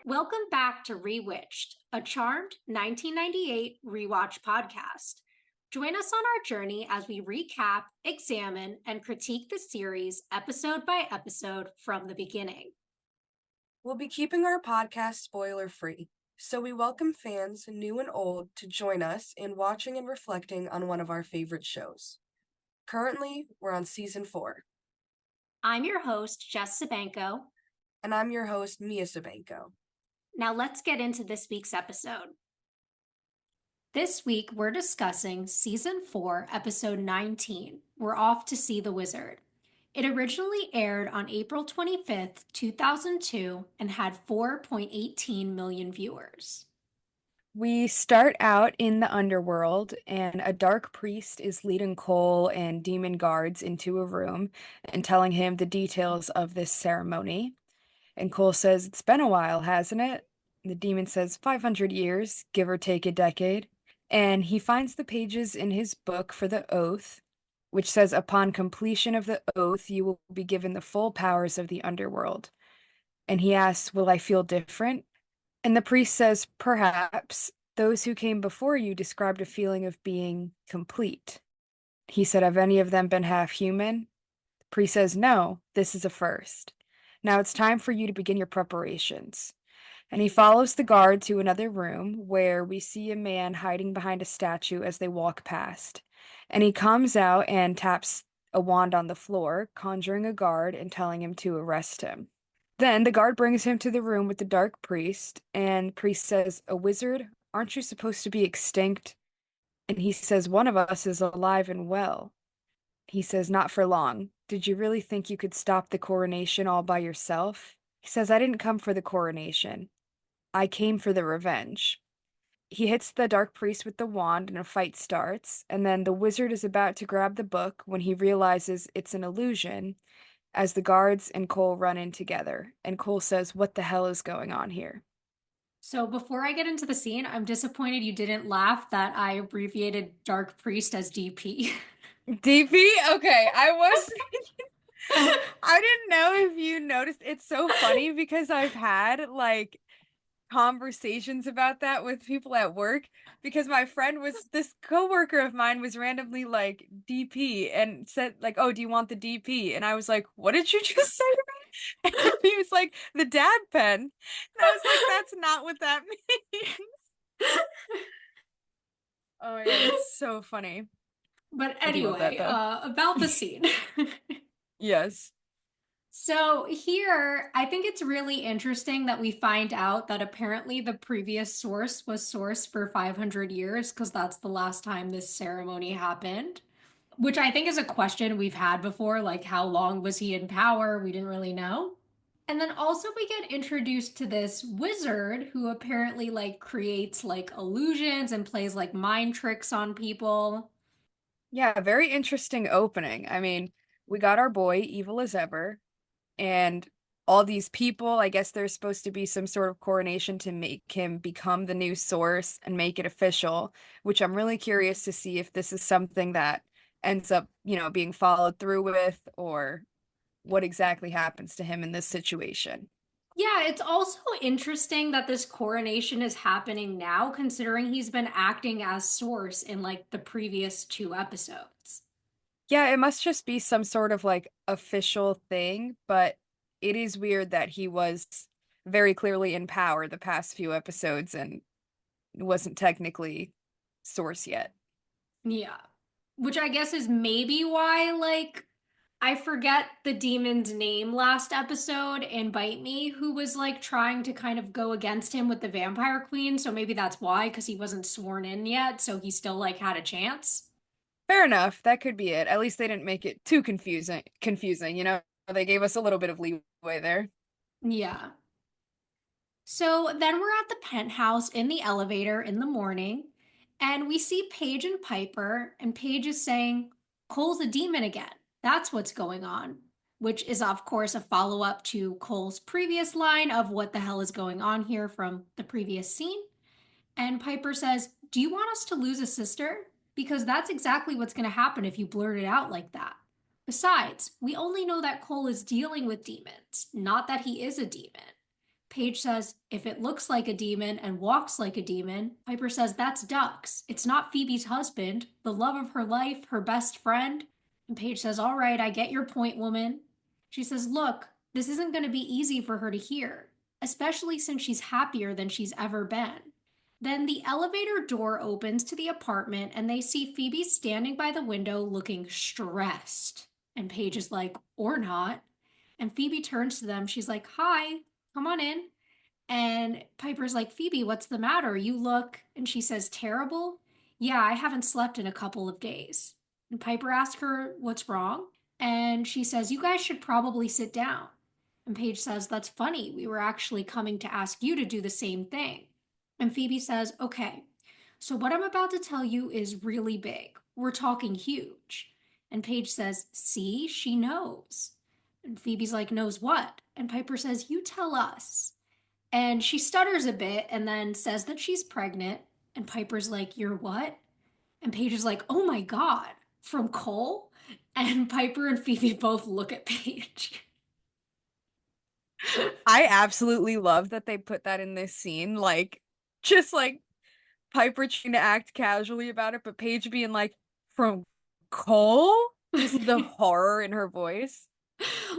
Welcome back to Rewitched, a charmed 1998 rewatch podcast. Join us on our journey as we recap, examine, and critique the series episode by episode from the beginning. We'll be keeping our podcast spoiler free, so we welcome fans, new and old, to join us in watching and reflecting on one of our favorite shows. Currently, we're on season 4, I'm your host, Jess Sabanko. and I'm your host, Mia Sabanko. Now let's get into this week's episode. This week, we're discussing Season 4, Episode 19. We're off to see the wizard. It originally aired on April 25th, 2002, and had 4.18 million viewers. We start out in the underworld, and a dark priest is leading Cole and demon guards into a room and telling him the details of this ceremony. And Cole says, "It's been a while, hasn't it?" The demon says, 500 years, give or take a decade. And he finds the pages in his book for the oath, which says, "Upon completion of the oath, you will be given the full powers of the underworld." And he asks, "Will I feel different?" And the priest says, "Perhaps. Those who came before you described a feeling of being complete." He said, "Have any of them been half human?" The priest says, "No, this is a first. Now it's time for you to begin your preparations." And he follows the guard to another room where we see a man hiding behind a statue as they walk past. And he comes out and taps a wand on the floor, conjuring a guard and telling him to arrest him. Then the guard brings him to the room with the dark priest, and the priest says, "A wizard? Aren't you supposed to be extinct?" And he says, "One of us is alive and well." He says, "Not for long. Did you really think you could stop the coronation all by yourself?" He says, "I didn't come for the coronation. I came for the revenge." He hits the dark priest with the wand and a fight starts, and then the wizard is about to grab the book when he realizes it's an illusion as the guards and Cole run in together. And Cole says, "What the hell is going on here?" So before I get into the scene, I'm disappointed you didn't laugh that I abbreviated Dark Priest as DP. DP? Okay, I didn't know if you noticed. It's so funny because I've had like conversations about that with people at work because my friend was this coworker of mine was randomly like DP and said like, "Oh, do you want the DP?" And I was like, "What did you just say to me?" And he was like, "The dad pen." And I was like, "That's not what that means." Oh my God, it's so funny. But I do love that anyway, though. about the scene. Yes. So here, I think it's really interesting that we find out that apparently the previous source was sourced for 500 years because that's the last time this ceremony happened, which I think is a question we've had before, like how long was he in power? We didn't really know. And then also we get introduced to this wizard who apparently like creates like illusions and plays like mind tricks on people. Yeah, very interesting opening. I mean, we got our boy, evil as ever, and all these people, I guess there's supposed to be some sort of coronation to make him become the new source and make it official, which I'm really curious to see if this is something that ends up, being followed through with or what exactly happens to him in this situation. Yeah, it's also interesting that this coronation is happening now, considering he's been acting as Source in like the previous two episodes. Yeah, it must just be some sort of like official thing, but it is weird that he was very clearly in power the past few episodes and wasn't technically source yet. Yeah. Which I guess is maybe why, like, I forget the demon's name last episode in Bite Me, who was like trying to kind of go against him with the Vampire Queen. So maybe that's why, because he wasn't sworn in yet. So he still like had a chance. Fair enough, that could be it. At least they didn't make it too confusing. They gave us a little bit of leeway there. Yeah. So then we're at the penthouse in the elevator in the morning, and we see Paige and Piper, and Paige is saying, Cole's a demon again. That's what's going on, which is, of course, a follow up to Cole's previous line of what the hell is going on here from the previous scene. And Piper says, "Do you want us to lose a sister? Because that's exactly what's going to happen if you blurt it out like that. Besides, we only know that Cole is dealing with demons, not that he is a demon." Paige says, if it looks like a demon and walks like a demon, Piper says, that's Ducks. It's not Phoebe's husband, the love of her life, her best friend. And Paige says, all right, I get your point, woman. She says, look, this isn't going to be easy for her to hear, especially since she's happier than she's ever been. Then the elevator door opens to the apartment and they see Phoebe standing by the window looking stressed. And Paige is like, or not. And Phoebe turns to them. She's like, hi, come on in. And Piper's like, Phoebe, what's the matter? You look, and she says, terrible. Yeah, I haven't slept in a couple of days. And Piper asks her, what's wrong? And she says, you guys should probably sit down. And Paige says, that's funny. We were actually coming to ask you to do the same thing. And Phoebe says, okay, so what I'm about to tell you is really big. We're talking huge. And Paige says, see, she knows. And Phoebe's like, knows what? And Piper says, you tell us. And she stutters a bit and then says that she's pregnant. And Piper's like, you're what? And Paige is like, oh my God, from Cole? And Piper and Phoebe both look at Paige. I absolutely love that they put that in this scene. Like, just like Piper trying to act casually about it, but Paige being like, from Cole? Just the horror in her voice.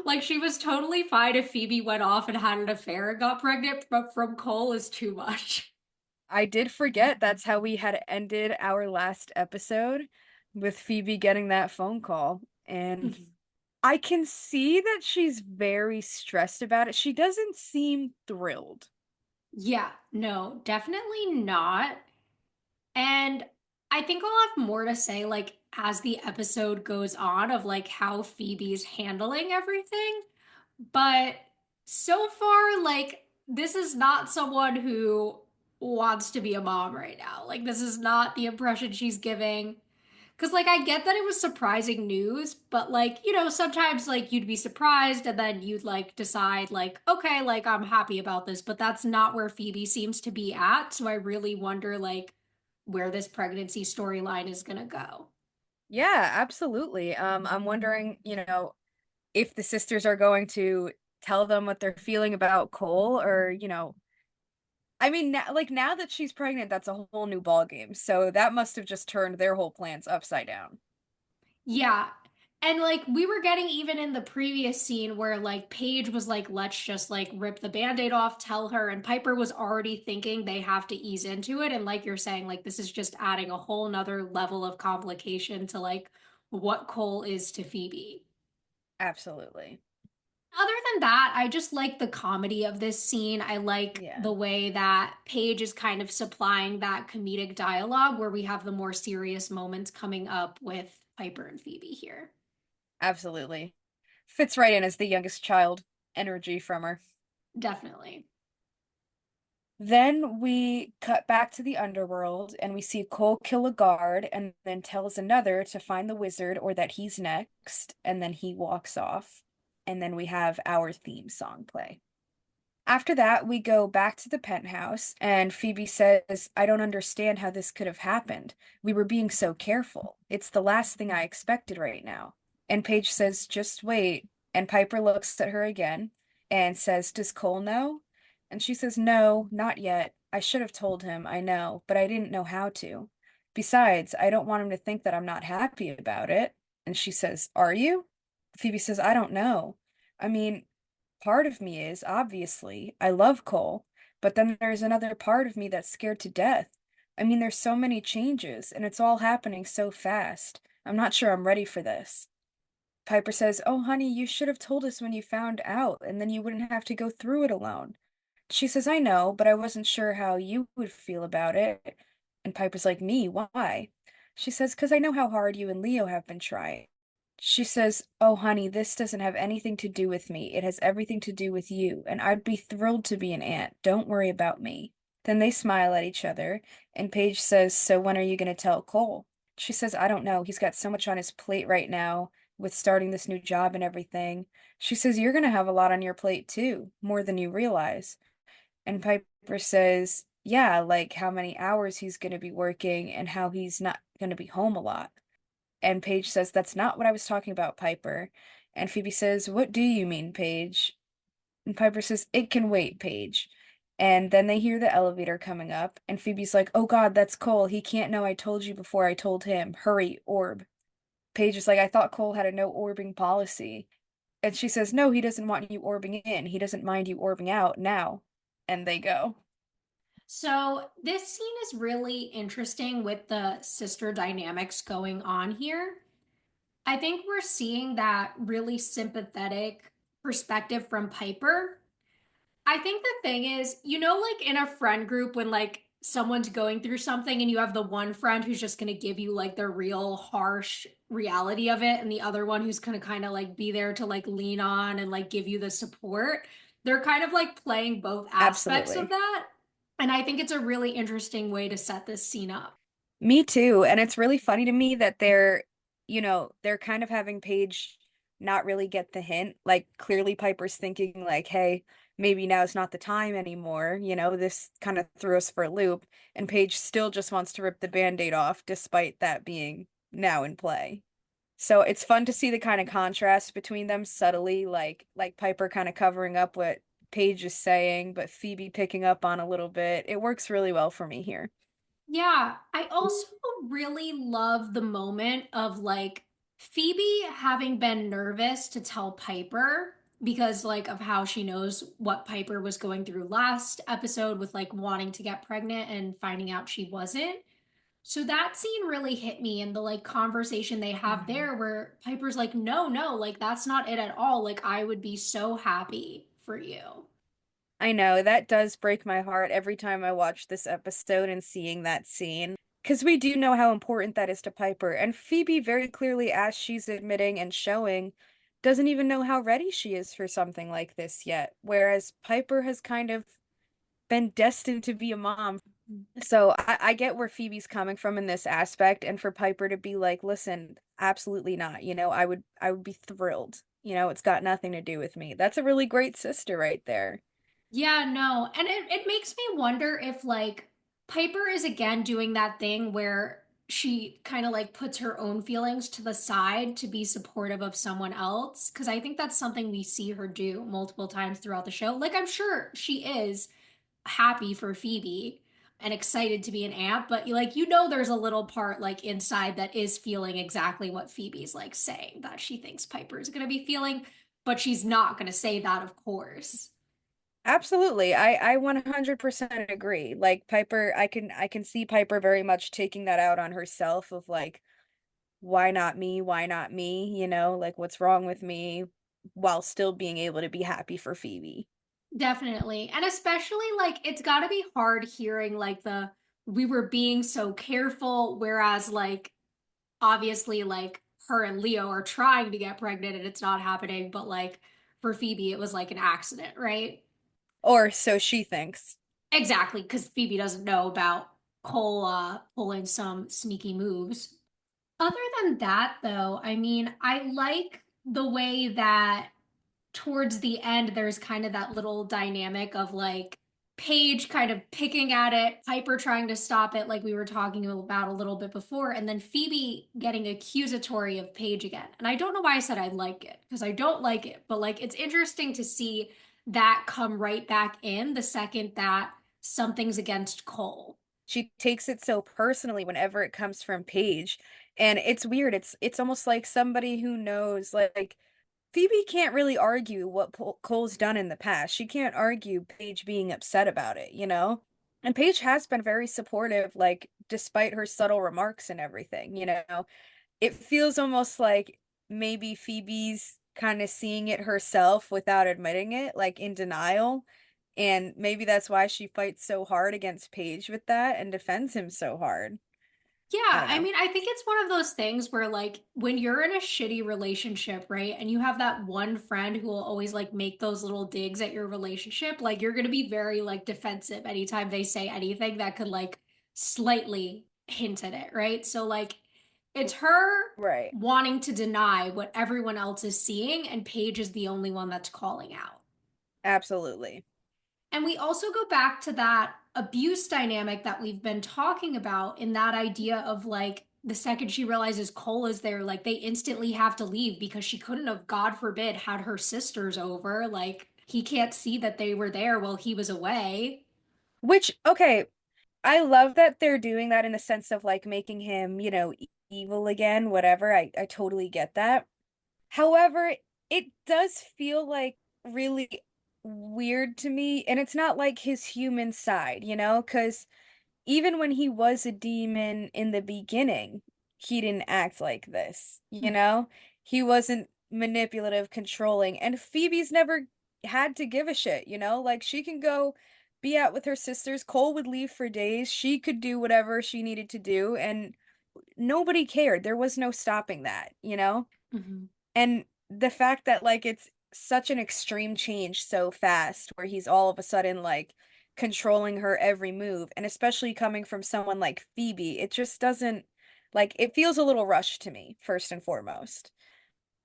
Like she was totally fine if Phoebe went off and had an affair and got pregnant, but from Cole is too much. I did forget that's how we had ended our last episode with Phoebe getting that phone call. And I can see that she's very stressed about it. She doesn't seem thrilled. Yeah, no, definitely not. And I think I'll have more to say like as the episode goes on of like how Phoebe's handling everything. But so far, like, this is not someone who wants to be a mom right now. Like, this is not the impression she's giving. Because, like, I get that it was surprising news, but, like, sometimes, like, you'd be surprised and then you'd, like, decide, like, okay, like, I'm happy about this. But that's not where Phoebe seems to be at. So I really wonder, like, where this pregnancy storyline is going to go. Yeah, absolutely. I'm wondering, if the sisters are going to tell them what they're feeling about Cole or, I mean, now that she's pregnant, that's a whole new ball game. So that must have just turned their whole plans upside down. Yeah. And like we were getting even in the previous scene where like Paige was like, let's just like rip the band-aid off, tell her, and Piper was already thinking they have to ease into it. And like you're saying, like this is just adding a whole nother level of complication to like what Cole is to Phoebe. Absolutely. Other than that, I just like the comedy of this scene. I like Yeah, the way that Paige is kind of supplying that comedic dialogue where we have the more serious moments coming up with Piper and Phoebe here. absolutely. Fits right in as the youngest child energy from her. Definitely. Then we cut back to the underworld and we see Cole kill a guard and then tells another to find the wizard or that he's next, and then he walks off. And then we have our theme song play. After that, we go back to the penthouse, and Phoebe says, I don't understand how this could have happened. We were being so careful. It's the last thing I expected right now. And Paige says, just wait. And Piper looks at her again and says, does Cole know? And she says, no, not yet. I should have told him, I know, but I didn't know how to. Besides, I don't want him to think that I'm not happy about it. And she says, are you? Phoebe says, I don't know. I mean, part of me is, obviously. I love Cole, but then there's another part of me that's scared to death. I mean, there's so many changes, and it's all happening so fast. I'm not sure I'm ready for this. Piper says, oh, honey, you should have told us when you found out, and then you wouldn't have to go through it alone. She says, I know, but I wasn't sure how you would feel about it. And Piper's like, me? Why? She says, because I know how hard you and Leo have been trying. She says, oh, honey, this doesn't have anything to do with me. It has everything to do with you, and I'd be thrilled to be an aunt. Don't worry about me. Then they smile at each other, and Paige says, so when are you going to tell Cole? She says, I don't know. He's got so much on his plate right now with starting this new job and everything. She says, you're going to have a lot on your plate too, more than you realize. And Piper says, yeah, like how many hours he's going to be working and how he's not going to be home a lot. And Paige says, that's not what I was talking about, Piper. And Phoebe says, what do you mean, Paige? And Piper says, "It can wait, Paige." And then they hear the elevator coming up, and Phoebe's like, "Oh God, that's Cole. He can't know I told you before I told him. Hurry, orb." Paige is like, "I thought Cole had a no orbing policy." And she says, "No, he doesn't want you orbing in. He doesn't mind you orbing out now." And they go. So, this scene is really interesting with the sister dynamics going on here. I think we're seeing that really sympathetic perspective from Piper. I think the thing is, like in a friend group when like someone's going through something and you have the one friend who's just going to give you like the real harsh reality of it and the other one who's going to kind of like be there to like lean on and like give you the support. They're kind of like playing both aspects of Absolutely. that. And I think it's a really interesting way to set this scene up. Me too. And it's really funny to me that they're kind of having Paige not really get the hint. Like clearly Piper's thinking like, hey, maybe now's not the time anymore. This kind of threw us for a loop. And Paige still just wants to rip the Band-Aid off despite that being now in play. So it's fun to see the kind of contrast between them subtly, like Piper kind of covering up what Paige is saying, but Phoebe picking up on a little bit. It works really well for me here. Yeah, I also really love the moment of like Phoebe having been nervous to tell Piper because like of how she knows what Piper was going through last episode with like wanting to get pregnant and finding out she wasn't. So that scene really hit me and the like conversation they have Mhm. there where Piper's like, "No, no, like that's not it at all. Like I would be so happy for you." I know that does break my heart every time I watch this episode and seeing that scene. Because we do know how important that is to Piper. And Phoebe, very clearly, as she's admitting and showing, doesn't even know how ready she is for something like this yet. Whereas Piper has kind of been destined to be a mom. So I get where Phoebe's coming from in this aspect. And for Piper to be like, listen, absolutely not. I would be thrilled. It's got nothing to do with me. That's a really great sister right there. Yeah, no. And it makes me wonder if like Piper is again doing that thing where she kind of like puts her own feelings to the side to be supportive of someone else. Cause I think that's something we see her do multiple times throughout the show. Like I'm sure she is happy for Phoebe and excited to be an aunt, but like there's a little part like inside that is feeling exactly what Phoebe's like saying that she thinks Piper is gonna be feeling, but she's not gonna say that, of course. Absolutely. I 100% agree. Like Piper, I can see Piper very much taking that out on herself of like, why not me? Why not me? Like what's wrong with me while still being able to be happy for Phoebe. Definitely. And especially like it's got to be hard hearing like the we were being so careful whereas like obviously like her and Leo are trying to get pregnant and it's not happening but like for Phoebe it was like an accident, right? Or so she thinks. Exactly, cuz Phoebe doesn't know about Cole pulling some sneaky moves. Other than that though, I mean, I like the way that towards the end, there's kind of that little dynamic of like Paige kind of picking at it, Piper trying to stop it, like we were talking about a little bit before, and then Phoebe getting accusatory of Paige again. And I don't know why I said I like it, because I don't like it, but like it's interesting to see that come right back in the second that something's against Cole. She takes it so personally whenever it comes from Paige. And it's weird. It's almost like somebody who knows like Phoebe can't really argue what Cole's done in the past. She can't argue Paige being upset about it? And Paige has been very supportive, like, despite her subtle remarks and everything. It feels almost like maybe Phoebe's kind of seeing it herself without admitting it, like in denial. And maybe that's why she fights so hard against Paige with that and defends him so hard. I Yeah, don't I know. mean, I think it's one of those things where like when you're in a shitty relationship, right? And you have that one friend who will always like make those little digs at your relationship, like you're going to be very like defensive anytime they say anything that could like slightly hint at it, right? So like it's her Right. wanting to deny what everyone else is seeing and Paige is the only one that's calling out. Absolutely. And we also go back to that abuse dynamic that we've been talking about in that idea of like the second she realizes Cole is there, like they instantly have to leave because she couldn't have, God forbid, had her sisters over. Like he can't see that they were there while he was away. Which, okay, I love that they're doing that in the sense of like making him, evil again, whatever. I totally get that. However, it does feel like really weird to me, and it's not like his human side, because even when he was a demon in the beginning, he didn't act like this. He wasn't manipulative, controlling, and Phoebe's never had to give a shit. Like she can go be out with her sisters. Cole would leave for days. She could do whatever she needed to do, and nobody cared. There was no stopping that. Mhm. And the fact that like it's such an extreme change so fast where he's all of a sudden like controlling her every move and especially coming from someone like Phoebe, it just doesn't like it feels a little rushed to me first and foremost.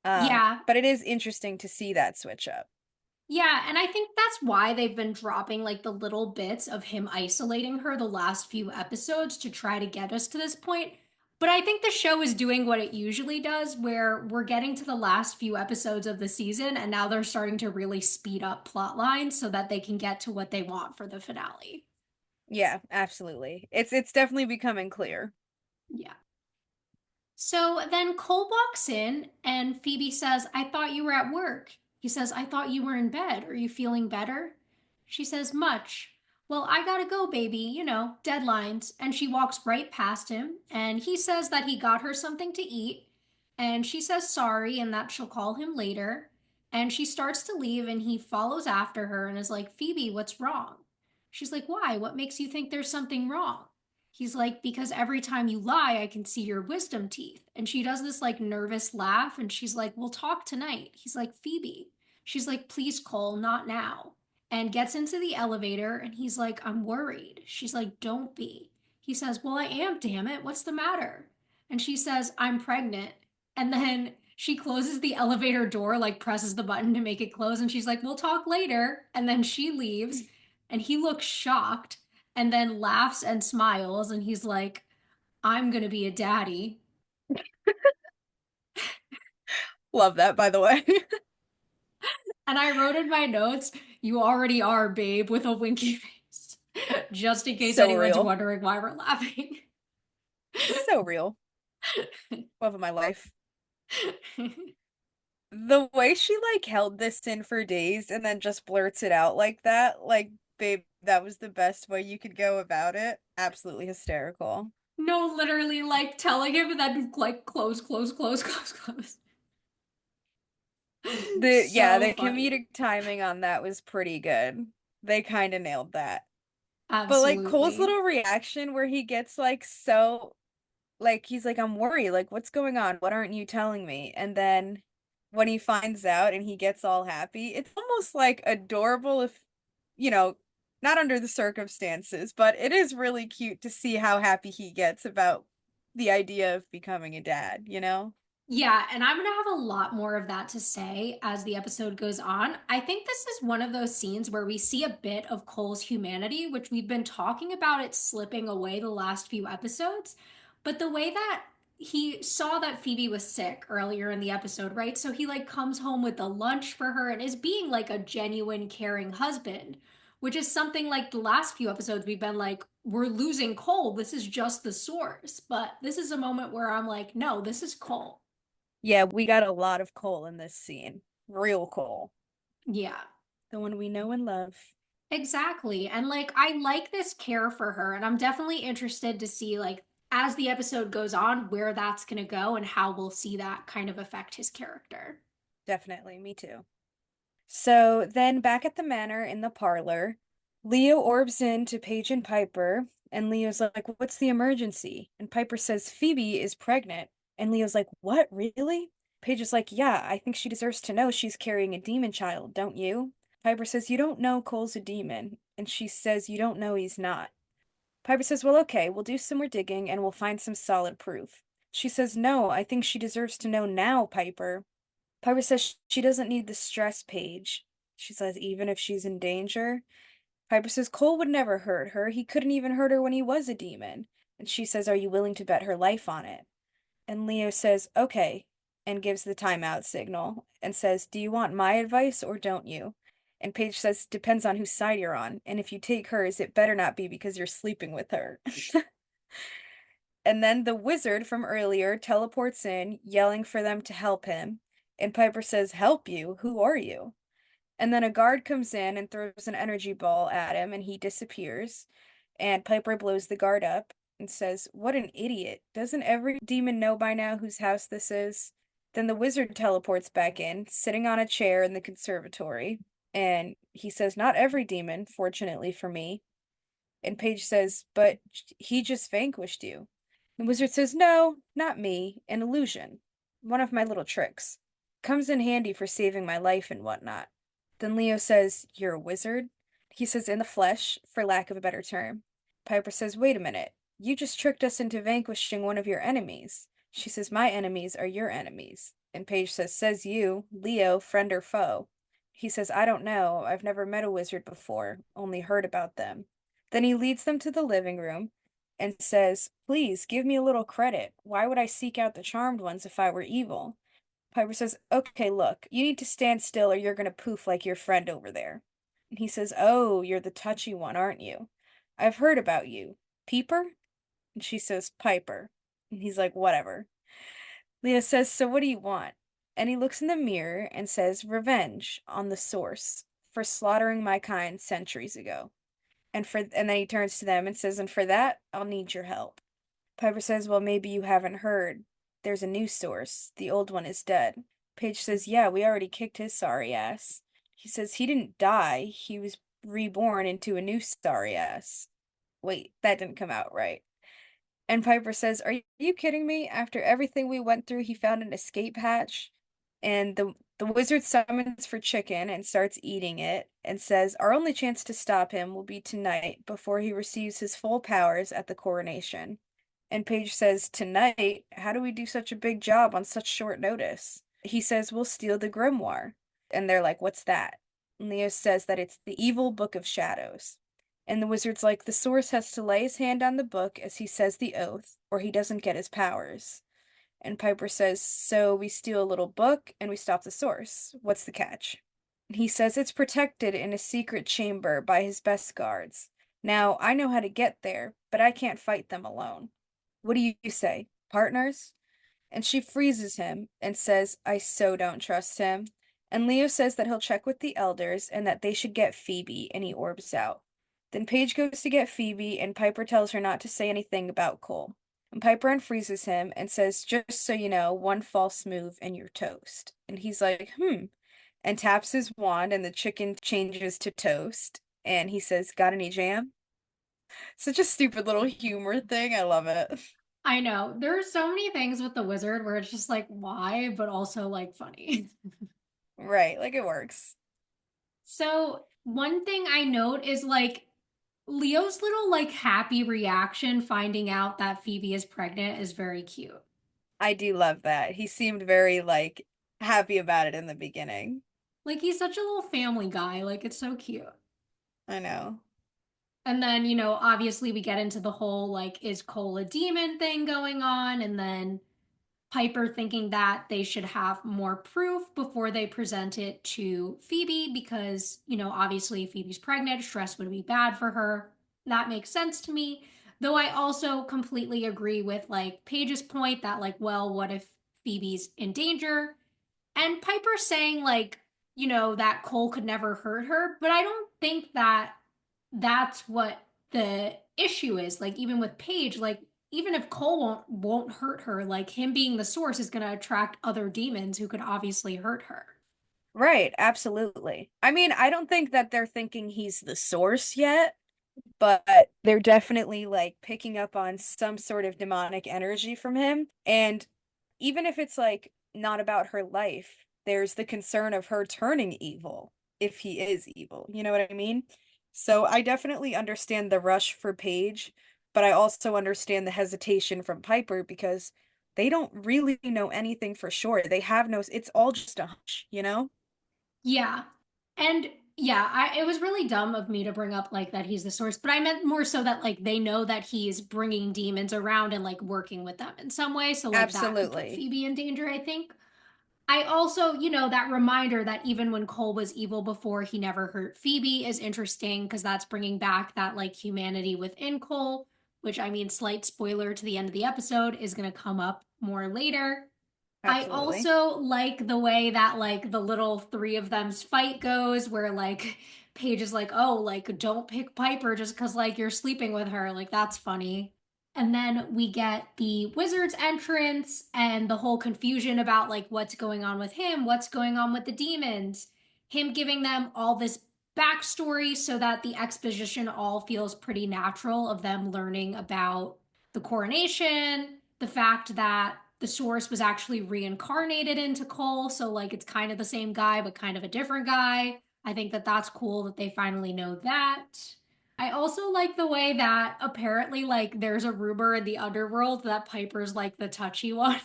Yeah, But it is interesting to see that switch up. yeah, and I think that's why they've been dropping like the little bits of him isolating her the last few episodes to try to get us to this point. But I think the show is doing what it usually does, where we're getting to the last few episodes of the season, and now they're starting to really speed up plot lines so that they can get to what they want for the finale. Yeah, absolutely. It's definitely becoming clear. Yeah. So then Cole walks in and Phoebe says, I thought you were at work. He says, I thought you were in bed. Are you feeling better? She says, much. Well, I gotta go, baby, deadlines. And she walks right past him and he says that he got her something to eat. And she says sorry and that she'll call him later. And she starts to leave and he follows after her and is like, Phoebe, what's wrong? She's like, why? What makes you think there's something wrong? He's like, because every time you lie, I can see your wisdom teeth. And she does this like nervous laugh and she's like, we'll talk tonight. He's like, Phoebe. She's like, please, Cole, not now. And gets into the elevator and he's like, I'm worried. She's like, don't be. He says, well, I am, damn it. What's the matter? And she says, I'm pregnant. And then she closes the elevator door, like presses the button to make it close. And she's like, we'll talk later. And then she leaves and he looks shocked and then laughs and smiles and he's like, I'm gonna be a daddy. Love that, by the way. And I wrote in my notes, you already are, babe, with a winky face. Just in case So anyone's real. wondering why we're laughing. So real. Love of my life. The way she like held this in for days and then just blurts it out like that, like, babe, that was the best way you could go about it. Absolutely hysterical. No, literally like telling him and then like close, close, close, close, close. Yeah, So the funny. comedic timing on that was pretty good. They kind of nailed that. But like Cole's Absolutely. little reaction where he gets like so like he's like, I'm worried, like what's going on? What aren't you telling me? And then when he finds out and he gets all happy, it's almost like adorable if, you know, not under the circumstances, but it is really cute to see how happy he gets about the idea of becoming a dad? Yeah, and I'm gonna have a lot more of that to say as the episode goes on. I think this is one of those scenes where we see a bit of Cole's humanity, which we've been talking about it slipping away the last few episodes. But the way that he saw that Phoebe was sick earlier in the episode, right? So he like comes home with a lunch for her and is being like a genuine, caring husband, which is something like the last few episodes we've been like, we're losing Cole. This is just the source. But this is a moment where I'm like, no, this is Cole. Yeah, we got a lot of Cole in this scene. Real Cole. Yeah, The one we know and love. exactly. And like, I like this care for her, and I'm definitely interested to see, like, as the episode goes on, where that's going to go and how we'll see that kind of affect his character. Definitely, me too. So then back at the manor in the parlor, Leo orbs in to Paige and Piper, and Leo's like, what's the emergency? And Piper says Phoebe is pregnant. And Leo's like, what, really? Paige is like, yeah, I think she deserves to know she's carrying a demon child, don't you? Piper says, you don't know Cole's a demon. And she says, you don't know he's not. Piper says, well, okay, we'll do some more digging and we'll find some solid proof. She says, no, I think she deserves to know now, Piper. Piper says she doesn't need the stress page. She says, even if she's in danger. Piper says Cole would never hurt her. He couldn't even hurt her when he was a demon. And she says, are you willing to bet her life on it? And Leo says, okay, and gives the timeout signal and says, do you want my advice or don't you? And Paige says, depends on whose side you're on. And if you take hers, it better not be because you're sleeping with her. And then the wizard from earlier teleports in, yelling for them to help him. And Piper says, help you? Who are you? And then a guard comes in and throws an energy ball at him, and he disappears. And Piper blows the guard up and says, what an idiot. Doesn't every demon know by now whose house this is? Then the wizard teleports back in, sitting on a chair in the conservatory. And he says, not every demon, fortunately for me. And Paige says, but he just vanquished you. The wizard says, no, not me, an illusion. One of my little tricks. Comes in handy for saving my life and whatnot. Then Leo says, you're a wizard? He says, in the flesh, for lack of a better term. Piper says, wait a minute. You just tricked us into vanquishing one of your enemies. She says, my enemies are your enemies. And Paige says you, Leo, friend or foe? He says, I don't know. I've never met a wizard before, only heard about them. Then he leads them to the living room and says, please give me a little credit. Why would I seek out the charmed ones if I were evil? Piper says, okay, look, you need to stand still or you're going to poof like your friend over there. And he says, oh, you're the touchy one, aren't you? I've heard about you. Peeper? And she says, Piper. And he's like, whatever. Leah says, so what do you want? And he looks in the mirror and says, revenge on the source for slaughtering my kind centuries ago. And then he turns to them and says, and for that, I'll need your help. Piper says, well, maybe you haven't heard. There's a new source. The old one is dead. Paige says, yeah, we already kicked his sorry ass. He says he didn't die. He was reborn into a new sorry ass. Wait, that didn't come out right. And Piper says, are you kidding me? After everything we went through, he found an escape hatch. And the wizard summons for chicken and starts eating it and says, our only chance to stop him will be tonight before he receives his full powers at the coronation. And Paige says, tonight? How do we do such a big job on such short notice? He says, we'll steal the grimoire. And they're like, what's that? And Leo says that it's the evil book of shadows. And the wizard's like, the source has to lay his hand on the book as he says the oath, or he doesn't get his powers. And Piper says, so we steal a little book and we stop the source. What's the catch? And he says it's protected in a secret chamber by his best guards. Now, I know how to get there, but I can't fight them alone. What do you say? Partners? And she freezes him and says, I so don't trust him. And Leo says that he'll check with the elders and that they should get Phoebe, and he orbs out. Then Paige goes to get Phoebe, and Piper tells her not to say anything about Cole. And Piper unfreezes him and says, just so you know, one false move and you're toast. And he's like, and taps his wand, and the chicken changes to toast. And he says, got any jam? Such a stupid little humor thing. I love it. I know. There are so many things with the wizard where it's just like, why, but also like funny. Right, like it works. So, one thing I note is like Leo's little like happy reaction finding out that Phoebe is pregnant is very cute. I do love that. He seemed very like happy about it in the beginning. Like he's such a little family guy. Like it's so cute. I know. And then, obviously we get into the whole like, is Cole a demon thing going on? And then Piper thinking that they should have more proof before they present it to Phoebe because, obviously Phoebe's pregnant, stress would be bad for her. That makes sense to me. Though I also completely agree with like Paige's point that, like, well, what if Phoebe's in danger? And Piper saying, like, that Cole could never hurt her. But I don't think that that's what the issue is. Like, even with Paige, like, even if Cole won't hurt her, like him being the source is going to attract other demons who could obviously hurt her. Right, absolutely. I mean, I don't think that they're thinking he's the source yet, but they're definitely like picking up on some sort of demonic energy from him. And even if it's like not about her life, there's the concern of her turning evil if he is evil. You know what I mean? So I definitely understand the rush for Paige, but I also understand the hesitation from Piper because they don't really know anything for sure. They have no, it's all just a hunch, you know? Yeah. And yeah, it was really dumb of me to bring up like that he's the source, but I meant more so that like they know that he's bringing demons around and like working with them in some way. So like that could put Absolutely. Phoebe in danger, I think. I also, that reminder that even when Cole was evil before, he never hurt Phoebe is interesting because that's bringing back that like humanity within Cole, which I mean, slight spoiler to the end of the episode is going to come up more later. I Absolutely. also like the way that like the little three of them's fight goes, where like Paige is like, oh, like don't pick Piper just because like you're sleeping with her. Like that's funny. And then we get the wizard's entrance and the whole confusion about like what's going on with him, what's going on with the demons, him giving them all this backstory so that the exposition all feels pretty natural of them learning about the coronation, the fact that the source was actually reincarnated into Cole. So, like, it's kind of the same guy, but kind of a different guy. I think that that's cool that they finally know that. I also like the way that apparently, like, there's a rumor in the underworld that Piper's like the touchy one.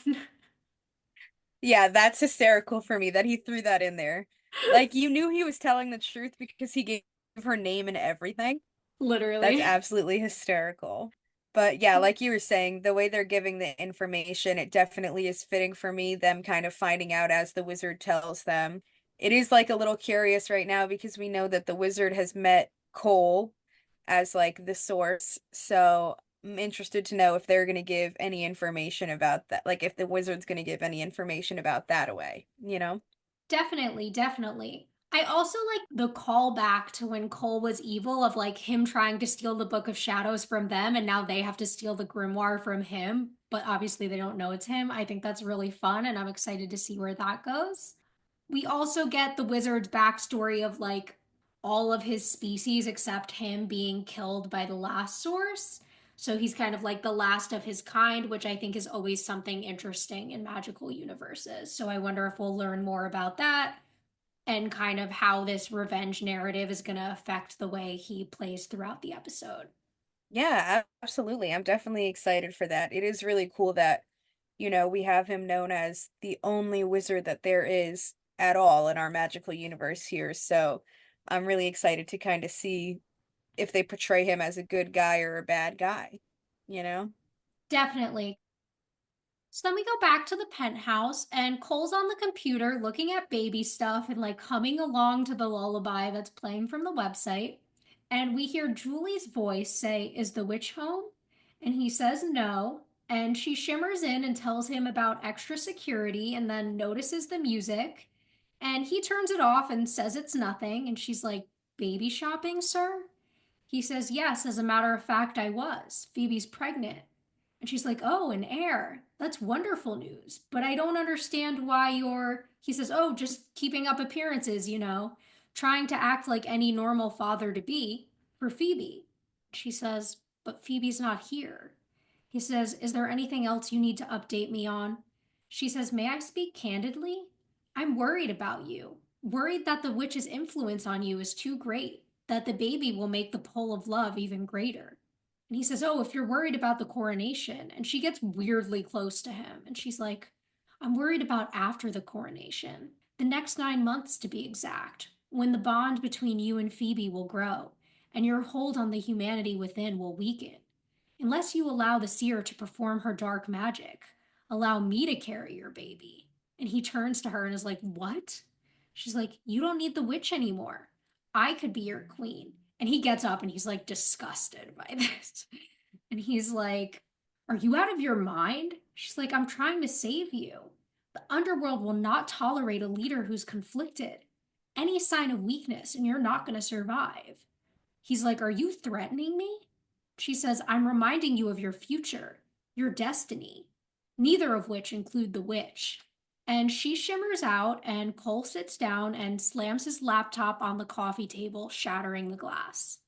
Yeah, that's hysterical for me that he threw that in there. Like, you knew he was telling the truth because he gave her name and everything. That's Literally. absolutely hysterical. But yeah, like you were saying, the way they're giving the information, it definitely is fitting for me, them kind of finding out as the wizard tells them. It is like a little curious right now because we know that the wizard has met Cole as like the source. So I'm interested to know if they're going to give any information about that. Like if the wizard's going to give any information about that away, you know? Definitely, definitely. I also like the callback to when Cole was evil of like him trying to steal the Book of Shadows from them, and now they have to steal the grimoire from him, but obviously they don't know it's him. I think that's really fun, and I'm excited to see where that goes. We also get the wizard's backstory of like all of his species except him being killed by the last source. So he's kind of like the last of his kind, which I think is always something interesting in magical universes. So I wonder if we'll learn more about that and kind of how this revenge narrative is going to affect the way he plays throughout the episode. Yeah, absolutely. I'm definitely excited for that. It is really cool that, we have him known as the only wizard that there is at all in our magical universe here. So I'm really excited to kind of see if they portray him as a good guy or a bad guy, you know? Definitely. So then we go back to the penthouse, and Cole's on the computer looking at baby stuff and like humming along to the lullaby that's playing from the website. And we hear Julie's voice say, "Is the witch home?" And he says no. And she shimmers in and tells him about extra security and then notices the music. And he turns it off and says it's nothing. And she's like, "Baby shopping, sir?" He says, "Yes, as a matter of fact, I was. Phoebe's pregnant." And she's like, "Oh, an heir. That's wonderful news. But I don't understand why you're," he says, "Oh, just keeping up appearances, trying to act like any normal father to be for Phoebe." She says, "But Phoebe's not here." He says, "Is there anything else you need to update me on?" She says, "May I speak candidly? I'm worried about you. Worried that the witch's influence on you is too great, that the baby will make the pull of love even greater." And he says, "Oh, if you're worried about the coronation." And she gets weirdly close to him. And she's like, "I'm worried about after the coronation, the next 9 months to be exact, when the bond between you and Phoebe will grow, and your hold on the humanity within will weaken. Unless you allow the seer to perform her dark magic, allow me to carry your baby." And he turns to her and is like, "What?" She's like, "You don't need the witch anymore. I could be your queen." And he gets up and he's like disgusted by this. And he's like, "Are you out of your mind?" She's like, "I'm trying to save you. The underworld will not tolerate a leader who's conflicted. Any sign of weakness, and you're not going to survive." He's like, "Are you threatening me?" She says, "I'm reminding you of your future, your destiny, neither of which include the witch." And she shimmers out, and Cole sits down and slams his laptop on the coffee table, shattering the glass.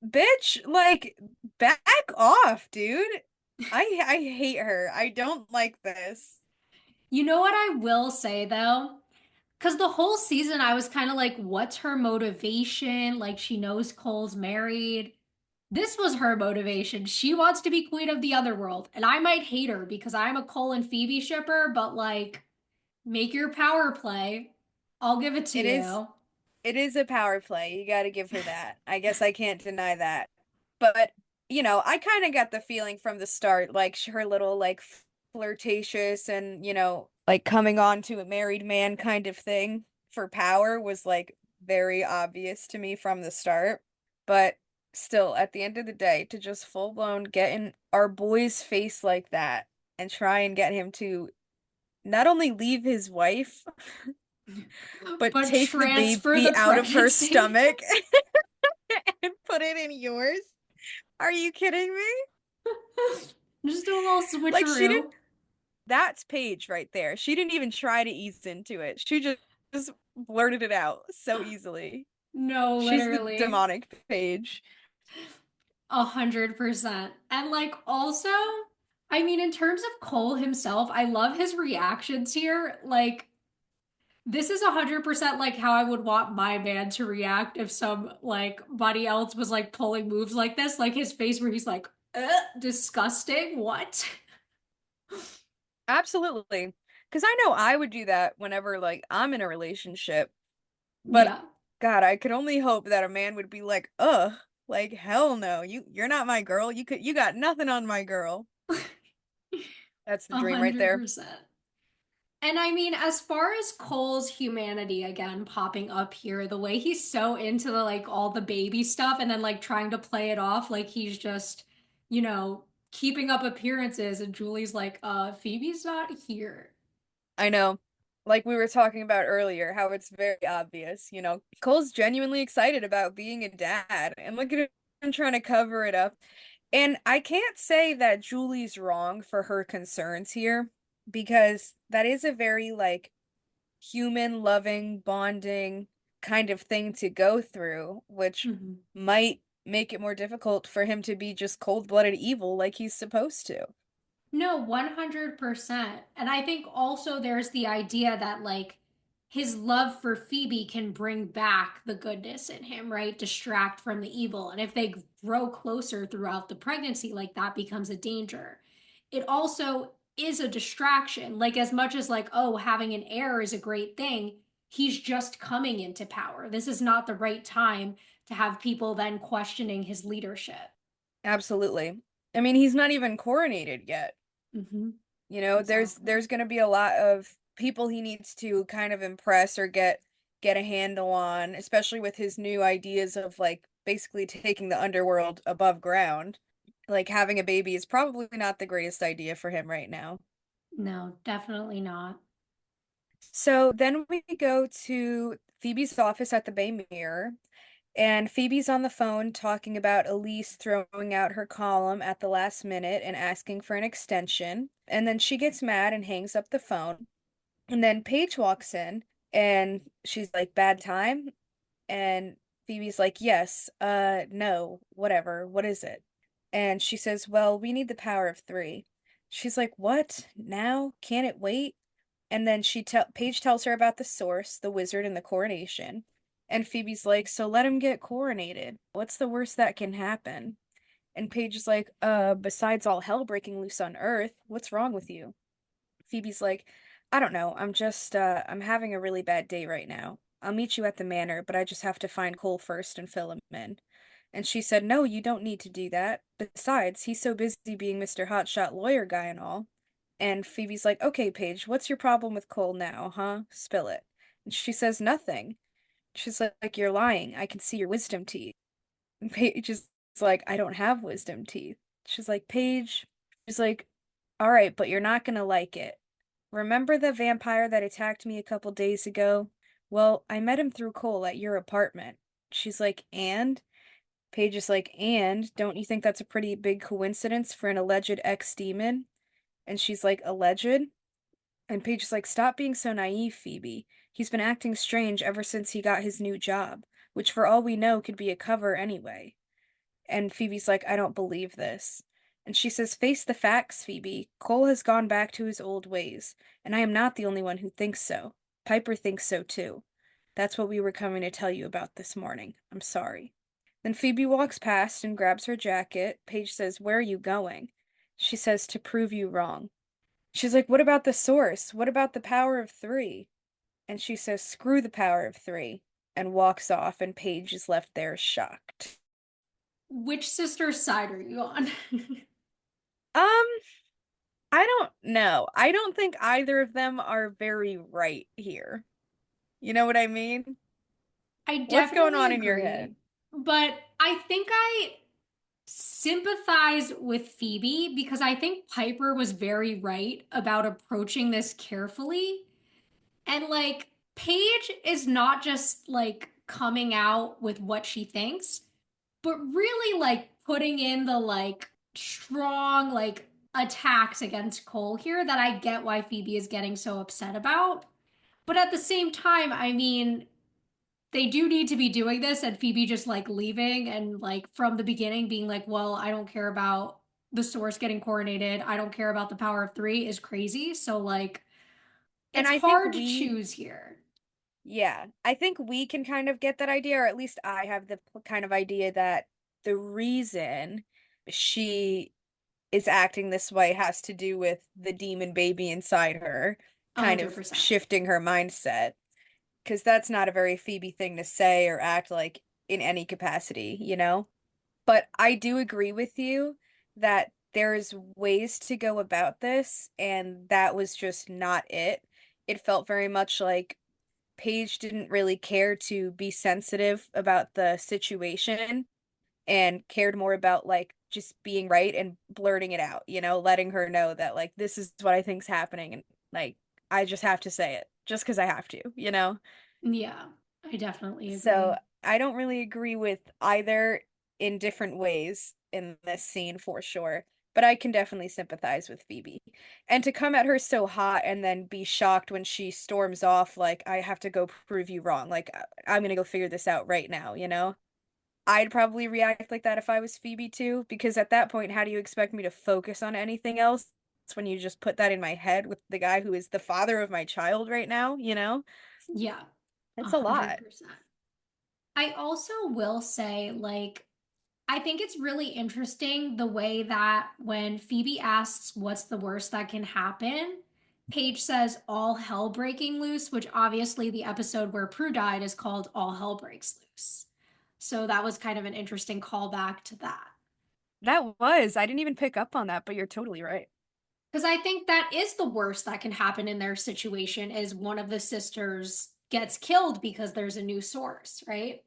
Bitch, like back off, dude. I hate her. I don't like this. You know what I will say though? Because the whole season I was kind of like, what's her motivation? Like, she knows Cole's married. This was her motivation. She wants to be queen of the underworld. And I might hate her because I'm a Cole and Phoebe shipper, but like, make your power play. I'll give it to It is you. it is a power play. You got to give her that. I guess I can't deny that. But, I kind of got the feeling from the start, like her little like flirtatious and, like coming on to a married man kind of thing for power was like very obvious to me from the start. But still, at the end of the day, to just full blown get in our boy's face like that and try and get him to not only leave his wife, but But take the transfer baby the out of her pregnancy. stomach and put it in yours. Are you kidding me? Just do a little Like she didn't, switcheroo. that's Paige right there. She didn't even try to ease into it. She just blurted it out so easily. No, She's the literally. demonic Paige. 100%. And like also, I mean, in terms of Cole himself, I love his reactions here. Like, this is 100% like how I would want my man to react if some like body else was like pulling moves like this. Like his face where he's like, disgusting. What? Absolutely. Because I know I would do that whenever like I'm in a relationship. But Yeah. God, I could only hope that a man would be like, ugh, like hell no. You're not my girl. You got nothing on my girl. That's the A dream right hundred there. percent. And I mean, as far as Cole's humanity again popping up here, the way he's so into the like all the baby stuff and then like trying to play it off like he's just, keeping up appearances, and Julie's like, Phoebe's not here. I know. Like we were talking about earlier, how it's very obvious, Cole's genuinely excited about being a dad, and look at him trying to cover it up. And I can't say that Julie's wrong for her concerns here, because that is a very like human loving, bonding kind of thing to go through, which Mhm. might make it more difficult for him to be just cold-blooded evil like he's supposed to. No, 100%. And I think also there's the idea that, like, his love for Phoebe can bring back the goodness in him, right? Distract from the evil. And if they grow closer throughout the pregnancy, like, that becomes a danger. It also is a distraction. Like, as much as, like, oh, having an heir is a great thing, he's just coming into power. This is not the right time to have people then questioning his leadership. Absolutely. I mean, he's not even coronated yet. Mm-hmm. There's Exactly. going to be a lot of people he needs to kind of impress or get a handle on, especially with his new ideas of like basically taking the underworld above ground. Like having a baby is probably not the greatest idea for him right now. No, definitely not. So then we go to Phoebe's office at the Bay Mirror, and Phoebe's on the phone talking about Elise throwing out her column at the last minute and asking for an extension. And then she gets mad and hangs up the phone. And then Paige walks in and she's like, bad time? And Phoebe's like, yes, no, whatever, what is it? And she says, well, we need the power of three. She's like, what? Now? Can't it wait? And then Paige tells her about the source, the wizard, and the coronation. And Phoebe's like, so let him get coronated. What's the worst that can happen? And Paige is like, besides all hell breaking loose on Earth, what's wrong with you? Phoebe's like, I don't know. I'm having a really bad day right now. I'll meet you at the manor, but I just have to find Cole first and fill him in. And she said, no, you don't need to do that. Besides, he's so busy being Mr. Hotshot lawyer guy and all. And Phoebe's like, okay, Paige, what's your problem with Cole now, huh? Spill it. And she says, nothing. She's like, you're lying. I can see your wisdom teeth. And Paige is like, I don't have wisdom teeth. She's like, Paige. She's like, all right, but you're not gonna like it. Remember the vampire that attacked me a couple days ago? Well, I met him through Cole at your apartment. She's like, and? Paige is like, and? Don't you think that's a pretty big coincidence for an alleged ex-demon? And she's like, alleged? And Paige is like, stop being so naive, Phoebe. He's been acting strange ever since he got his new job, which for all we know could be a cover anyway. And Phoebe's like, I don't believe this. And she says, face the facts, Phoebe. Cole has gone back to his old ways, and I am not the only one who thinks so. Piper thinks so too. That's what we were coming to tell you about this morning. I'm sorry. Then Phoebe walks past and grabs her jacket. Paige says, where are you going? She says, to prove you wrong. She's like, what about the source? What about the power of three? And she says, screw the power of three, and walks off, and Paige is left there shocked. Which sister's side are you on? Um, I don't know. I don't think either of them are very right here. You know what I mean? I What's going definitely on in your agree. head? But I think I sympathize with Phoebe because I think Piper was very right about approaching this carefully. And like, Paige is not just like coming out with what she thinks, but really like putting in the like strong like attacks against Cole here that I get why Phoebe is getting so upset about. But at the same time, I mean, they do need to be doing this, and Phoebe just like leaving and like from the beginning being like, well, I don't care about the source getting coronated. I don't care about the power of three is crazy. So like And it's I think hard to we, choose here. yeah, I think we can kind of get that idea, or at least I have the kind of idea that the reason she is acting this way has to do with the demon baby inside her kind of 100%. shifting her mindset. Because that's not a very Phoebe thing to say or act like in any capacity, you know? But I do agree with you that there's ways to go about this, and that was just not it. It felt very much like Paige didn't really care to be sensitive about the situation and cared more about like just being right and blurting it out, you know, letting her know that like this is what I think's happening and like I just have to say it just because I have to, you know? Yeah, I definitely So agree. I don't really agree with either in different ways in this scene for sure, but I can definitely sympathize with Phoebe. And to come at her so hot and then be shocked when she storms off, like, I have to go prove you wrong. Like, I'm gonna go figure this out right now, you know? I'd probably react like that if I was Phoebe too, because at that point, how do you expect me to focus on anything else when you just put that in my head with the guy who is the father of my child right now, you know? Yeah, a It's a hundred lot. percent. I also will say, like, I think it's really interesting the way that when Phoebe asks what's the worst that can happen, Paige says all hell breaking loose, which obviously the episode where Prue died is called All Hell Breaks Loose. So that was kind of an interesting callback to that. That was. I didn't even pick up on that, but you're totally right. Because I think that is the worst that can happen in their situation is one of the sisters gets killed because there's a new source, right?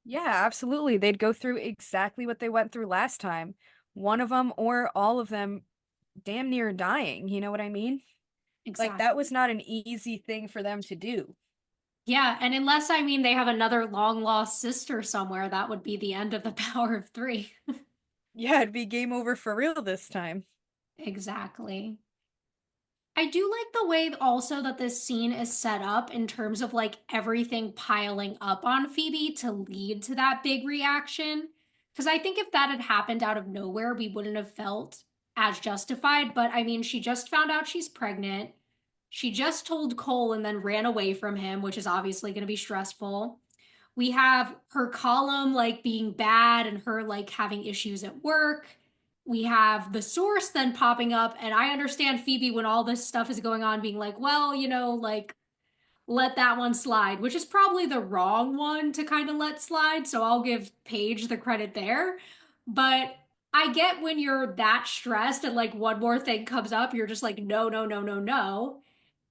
Yeah, absolutely. They'd go through exactly what they went through last time. One of them or all of them damn near dying. You know what I mean? Like, that was Exactly. not an easy thing for them to do. Yeah, and unless I mean they have another long lost sister somewhere, that would be the end of the power of three. Yeah, it'd be game over for real this time. Exactly. I do like the way also that this scene is set up in terms of like everything piling up on Phoebe to lead to that big reaction. Because I think if that had happened out of nowhere, we wouldn't have felt as justified. But I mean, she just found out she's pregnant. She just told Cole and then ran away from him, which is obviously going to be stressful. We have her column like being bad and her like having issues at work. We have the source then popping up, and I understand Phoebe when all this stuff is going on being like, well, you know, like let that one slide, which is probably the wrong one to kind of let slide. So I'll give Paige the credit there. But I get when you're that stressed and like one more thing comes up, you're just like, no, no, no, no, no.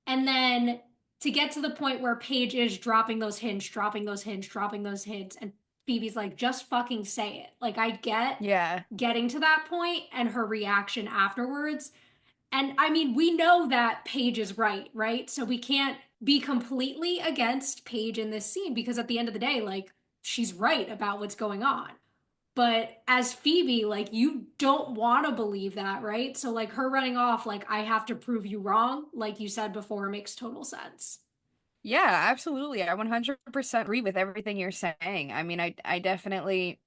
And then to get to the point where Paige is dropping those hints, dropping those hints, dropping those hints, and Phoebe's like, just fucking say it. Like, I get Yeah. getting to that point and her reaction afterwards. And I mean, we know that Paige is right, right? So we can't be completely against Paige in this scene because at the end of the day, like, she's right about what's going on. But as Phoebe, like you don't want to believe that, right? So like her running off, like I have to prove you wrong, like you said before, makes total sense. Yeah, absolutely. I 100% agree with everything you're saying. I mean, I definitely,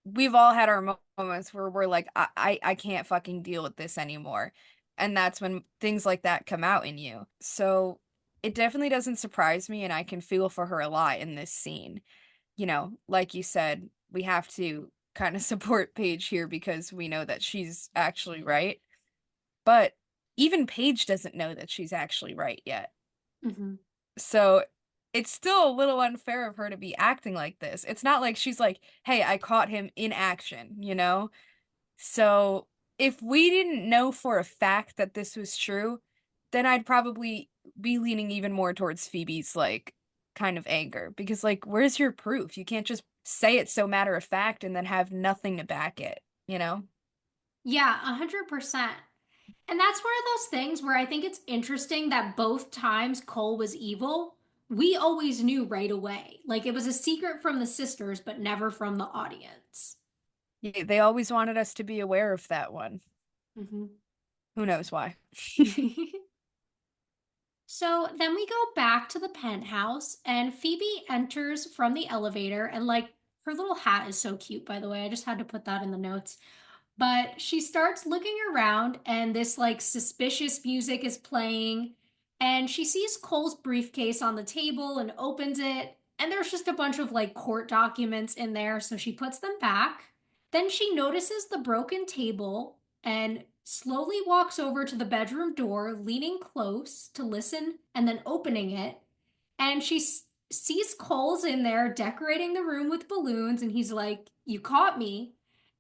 we've all had our moments where we're like, I can't fucking deal with this anymore. And that's when things like that come out in you. So it definitely doesn't surprise me, and I can feel for her a lot in this scene. You know, like you said, we have to kind of support Paige here because we know that she's actually right. But even Paige doesn't know that she's actually right yet. Mm-hmm. So it's still a little unfair of her to be acting like this. It's not like she's like, hey, I caught him in action, you know? So if we didn't know for a fact that this was true, then I'd probably be leaning even more towards Phoebe's like kind of anger because like where's your proof? You can't just say it so matter of fact and then have nothing to back it, you know? Yeah, 100%. And that's one of those things where I think it's interesting that both times Cole was evil, we always knew right away. Like it was a secret from the sisters, but never from the audience. Yeah, they always wanted us to be aware of that one. Mhm. Who knows why? So then we go back to the penthouse, and Phoebe enters from the elevator, and like her little hat is so cute, by the way. I just had to put that in the notes. But she starts looking around, and this like suspicious music is playing, and she sees Cole's briefcase on the table and opens it, and there's just a bunch of like court documents in there, so she puts them back. Then she notices the broken table and slowly walks over to the bedroom door, leaning close to listen and then opening it. And she sees Cole's in there decorating the room with balloons, and he's like, "You caught me."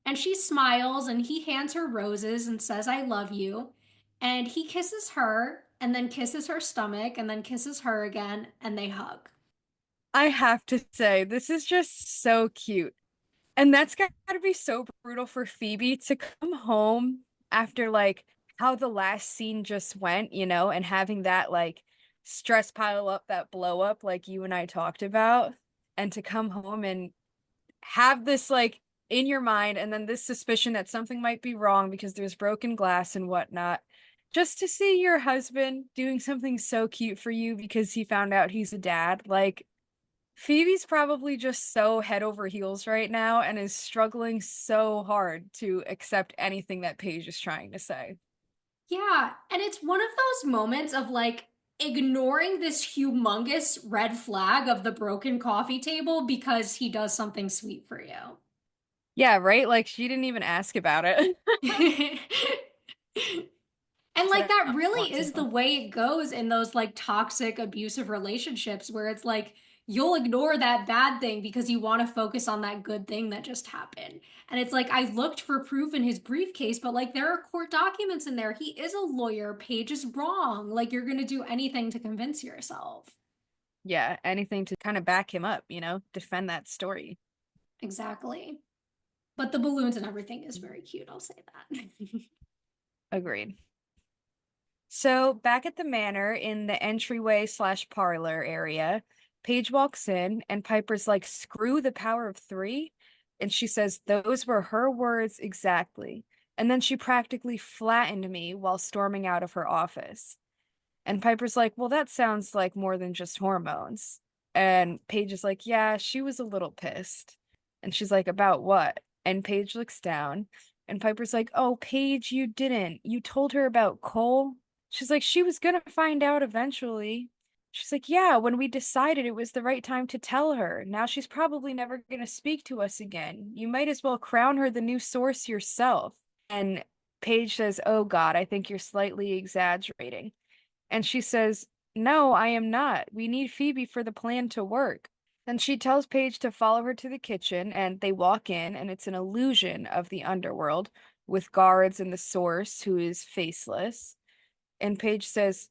And she smiles, and he hands her roses and says, "I love you." And he kisses her, and then kisses her stomach, and then kisses her again, and they hug. I have to say, this is just so cute. And that's gotta be so brutal for Phoebe to come home after like how the last scene just went, you know, and having that like stress pile up, that blow up like you and I talked about, and to come home and have this like in your mind and then this suspicion that something might be wrong because there's broken glass and whatnot. Just to see your husband doing something so cute for you because he found out he's a dad, like Phoebe's probably just so head over heels right now and is struggling so hard to accept anything that Paige is trying to say. Yeah, and it's one of those moments of like ignoring this humongous red flag of the broken coffee table because he does something sweet for Yeah, right? Like she didn't even ask about it. you. And She like said, that I really want is the to. way it goes in those like toxic abusive relationships where it's like you'll ignore that bad thing because you want to focus on that good thing that just happened. And it's like I looked for proof in his briefcase, but like there are court documents in there. He is a lawyer. Paige is wrong. Like you're going to do anything to convince yourself. Yeah, anything to kind of back him up, you know, defend that story. Exactly. But the balloons and everything is very cute. I'll say that. Agreed. So back at the manor in the entryway slash parlor area, Paige walks in and Piper's like, screw the power of three. And she says those were her words exactly. And then she practically flattened me while storming out of her office. And Piper's like, well, that sounds like more than just hormones. And Paige is like, yeah, she was a little pissed. And she's like, about what? And Paige looks down. And Piper's like, oh, Paige, you didn't. You told her about Cole? She's like, she was gonna find out eventually. She's like, yeah, when we decided it was the right time to tell her. Now she's probably never gonna speak to us again. You might as well crown her the new source yourself. And Paige says, oh God, I think you're slightly exaggerating. And she says, no, I am not. We need Phoebe for the plan to work. Then she tells Paige to follow her to the kitchen, and they walk in, and it's an illusion of the underworld with guards and the source, who is faceless. And Paige says,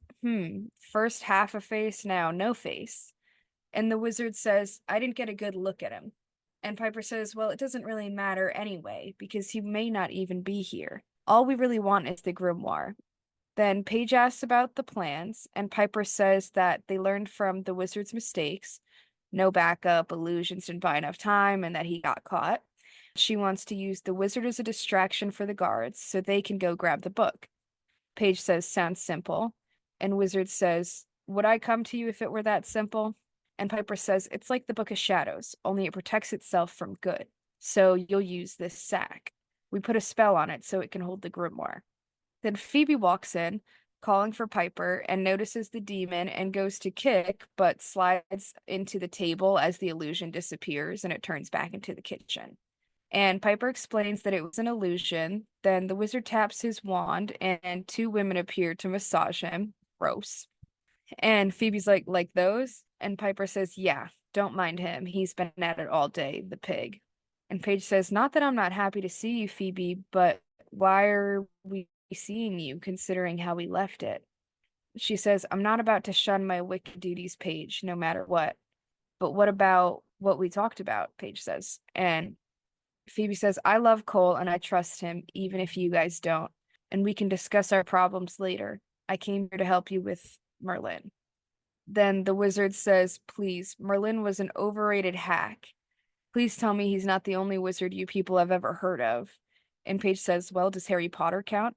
first half a face, now no face. And the wizard says, I didn't get a good look at him. And Piper says, well, it doesn't really matter anyway, because he may not even be here. All we really want is the grimoire. Then Paige asks about the plans, and Piper says that they learned from the wizard's mistakes. No backup, illusions didn't buy enough time, and that he got caught. She wants to use the wizard as a distraction for the guards so they can go grab the book. Paige says, sounds simple. And Wizard says, would I come to you if it were that simple? And Piper says, it's like the Book of Shadows, only it protects itself from good. So you'll use this sack. We put a spell on it so it can hold the grimoire. Then Phoebe walks in, calling for Piper, and notices the demon and goes to kick, but slides into the table as the illusion disappears and it turns back into the kitchen. And Piper explains that it was an illusion. Then the wizard taps his wand, and two women appear to massage him. Gross. And Phoebe's like those? And Piper says, yeah, don't mind him. He's been at it all day, the pig. And Paige says, not that I'm not happy to see you, Phoebe, but why are we seeing you considering how we left it? She says, I'm not about to shun my wicked duties, Paige, no matter what. But what about what we talked about? Paige says. And Phoebe says, I love Cole and I trust him, even if you guys don't. And we can discuss our problems later. I came here to help you with Merlin. Then the wizard says, please, Merlin was an overrated hack. Please tell me he's not the only wizard you people have ever heard of. And Paige says, well, does Harry Potter count?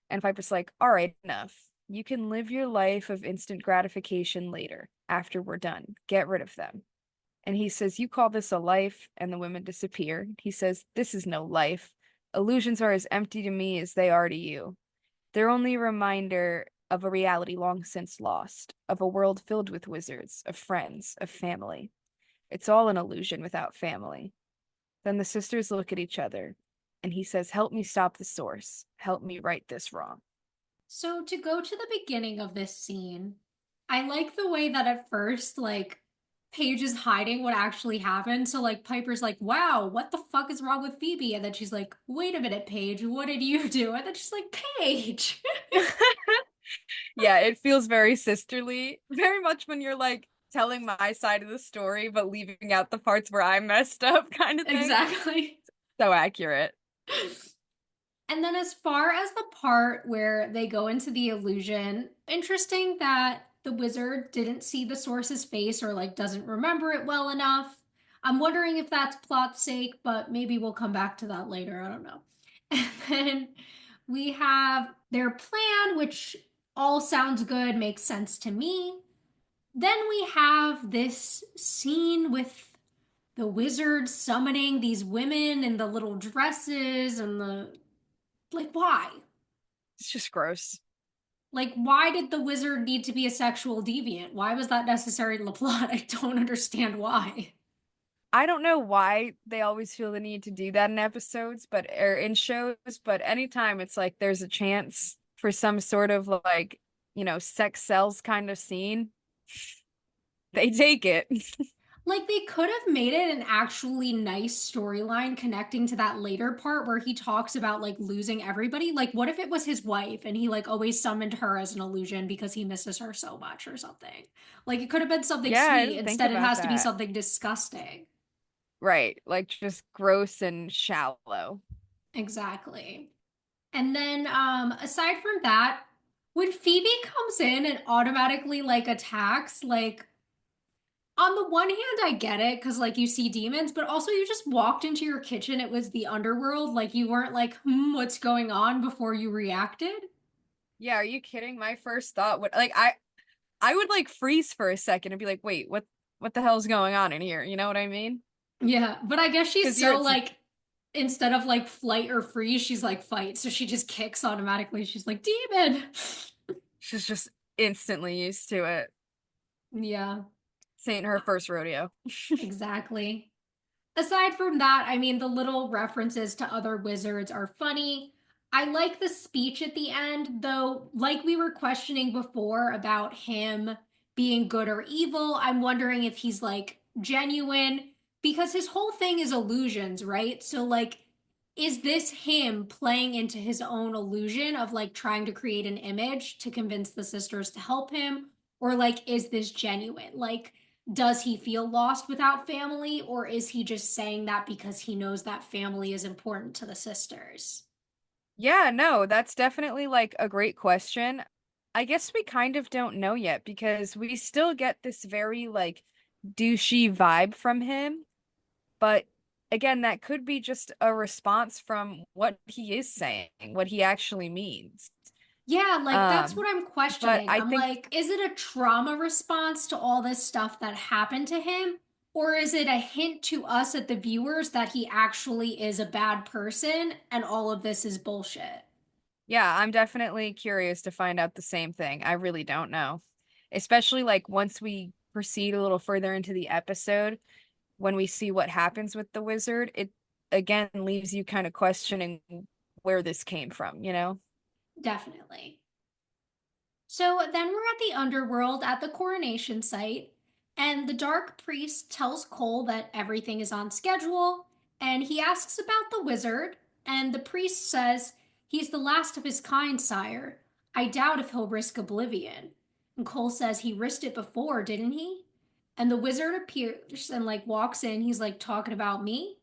And Piper's like, all right, enough. You can live your life of instant gratification later, after we're done. Get rid of them. And he says, you call this a life? And the women disappear. He says, this is no life. Illusions are as empty to me as they are to you. They're only a reminder of a reality long since lost, of a world filled with wizards, of friends, of family. It's all an illusion without family. Then the sisters look at each other, and he says, help me stop the source. Help me right this wrong. So to go to the beginning of this scene, I like the way that at first, like, Paige is hiding what actually happened. So like Piper's like, wow, what the fuck is wrong with Phoebe? And then she's like, wait a minute, Paige, what did you do? And then she's like, Paige. Yeah, it feels very sisterly, very much when you're like telling my side of the story, but leaving out the parts where I messed up, kind of thing. Exactly. So accurate. And then, as far as the part where they go into the illusion, interesting that the wizard didn't see the source's face or like doesn't remember it well enough. I'm wondering if that's plot's sake, but maybe we'll come back to that later. I don't know. And then we have their plan, which all sounds good, makes sense to me. Then we have this scene with the wizard summoning these women in the little dresses and the like, why? It's just gross. Like, why did the wizard need to be a sexual deviant? Why was that necessary in the plot? I don't understand why. I don't know why they always feel the need to do that in episodes, but or in shows, but anytime it's like there's a chance for some sort of like, sex sells kind of scene, they take it. Like, they could have made it an actually nice storyline connecting to that later part where he talks about like losing everybody. Like, what if it was his wife and he like always summoned her as an illusion because he misses her so much or something? Like, it could have been something Yeah, I sweet. didn't think Instead, it about has to be that. something disgusting. Right, like just gross and shallow. Exactly. And then aside from that, when Phoebe comes in and automatically like attacks, like on the one hand I get it cuz like you see demons, but also you just walked into your kitchen, it was the underworld, like you weren't like, what's going on?" before you reacted. Yeah, are you kidding? My first thought would like I would like freeze for a second and be like, "Wait, what the hell's going on in here?" You know what I mean? Yeah, but I guess she's Because you're so it's like instead of like flight or freeze, she's like fight. So she just kicks automatically. She's like, "Demon." she's just instantly used to it. Yeah, This ain't her first rodeo. exactly. Aside from that, I mean, the little references to other wizards are funny. I like the speech at the end, though, like we were questioning before about him being good or evil, I'm wondering if he's like genuine because his whole thing is illusions, right? So, like, is this him playing into his own illusion of like trying to create an image to convince the sisters to help him? Or, like, is this genuine? Like, does he feel lost without family, or is he just saying that because he knows that family is important to the sisters? Yeah, no, that's definitely like a great question. I guess we kind of don't know yet because we still get this very like douchey vibe from him, but again, that could be just a response from what he is saying, what he actually means. Yeah, like that's Um, what I'm but questioning. I I'm think like, is it a trauma response to all this stuff that happened to him? Or is it a hint to us at the viewers that he actually is a bad person and all of this is bullshit? yeah, I'm definitely curious to find out the same thing. I really don't know. Especially like once we proceed a little further into the episode, when we see what happens with the wizard, it again leaves you kind of questioning where this came from, you know? Definitely. So then we're at the underworld at the coronation site, and the dark priest tells Cole that everything is on schedule, and he asks about the wizard, and the priest says He's the last of his kind, sire. I doubt if he'll risk oblivion. And Cole says he risked it before, didn't he? And the wizard appears and like walks in. He's like talking about me.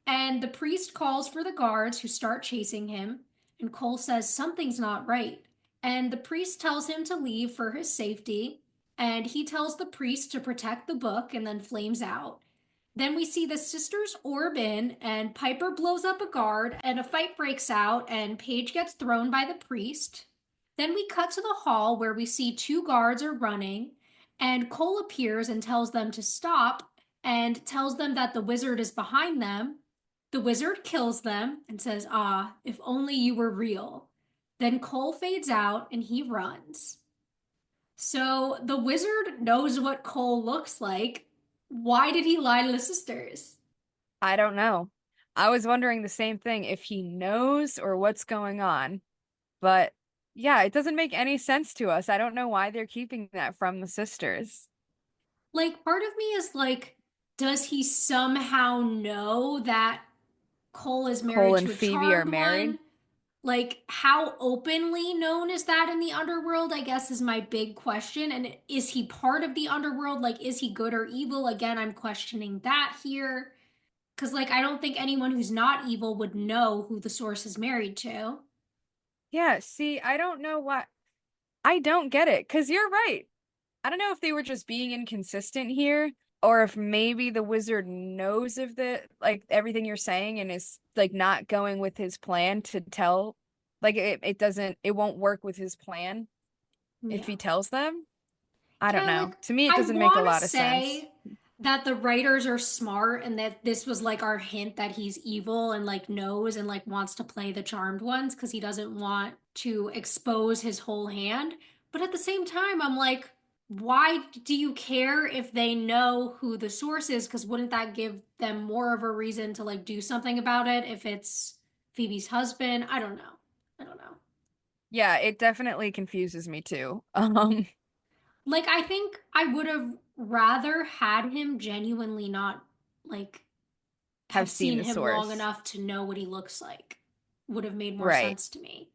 And the priest calls for the guards who start chasing him. And Cole says something's not right. And the priest tells him to leave for his safety. And he tells the priest to protect the book and then flames out. Then we see the sisters orb in, and Piper blows up a guard, and a fight breaks out, and Paige gets thrown by the priest. Then we cut to the hall where we see two guards are running, and Cole appears and tells them to stop and tells them that the wizard is behind them. The wizard kills them and says, "Ah, if only you were real." Then Cole fades out and he runs. So the wizard knows what Cole looks like. Why did he lie to the sisters? I don't know. I was wondering the same thing if he knows or what's going on. But yeah, it doesn't make any sense to us. I don't know why they're keeping that from the sisters. Like, part of me is like, does he somehow know that Cole is Cole married and to a Phoebe are charmed married. one? Like, how openly known is that in the underworld? I guess is my big question. And is he part of the underworld? Like, is he good or evil? Again, I'm questioning that here. Because, like, I don't think anyone who's not evil would know who the source is married to. Yeah, see, I don't know what I don't get it, because you're right. I don't know if they were just being inconsistent here, or if maybe the wizard knows of the like everything you're saying and is like not going with his plan to tell like it won't work with his plan if Yeah. he tells them. I don't Yeah, like know. To me, it I doesn't make a want to lot of sense. say that the writers are smart and that this was like our hint that he's evil and like knows and like wants to play the charmed ones because he doesn't want to expose his whole hand. But at the same time, I'm like, why do you care if they know who the source is? Because wouldn't that give them more of a reason to like do something about it if it's Phoebe's husband? I don't know. I don't know. Yeah, it definitely confuses me too. Like, I think I would have rather had him genuinely not, like, Have have seen seen the him long source. enough to know what he looks like. Would have made more Right. sense to me.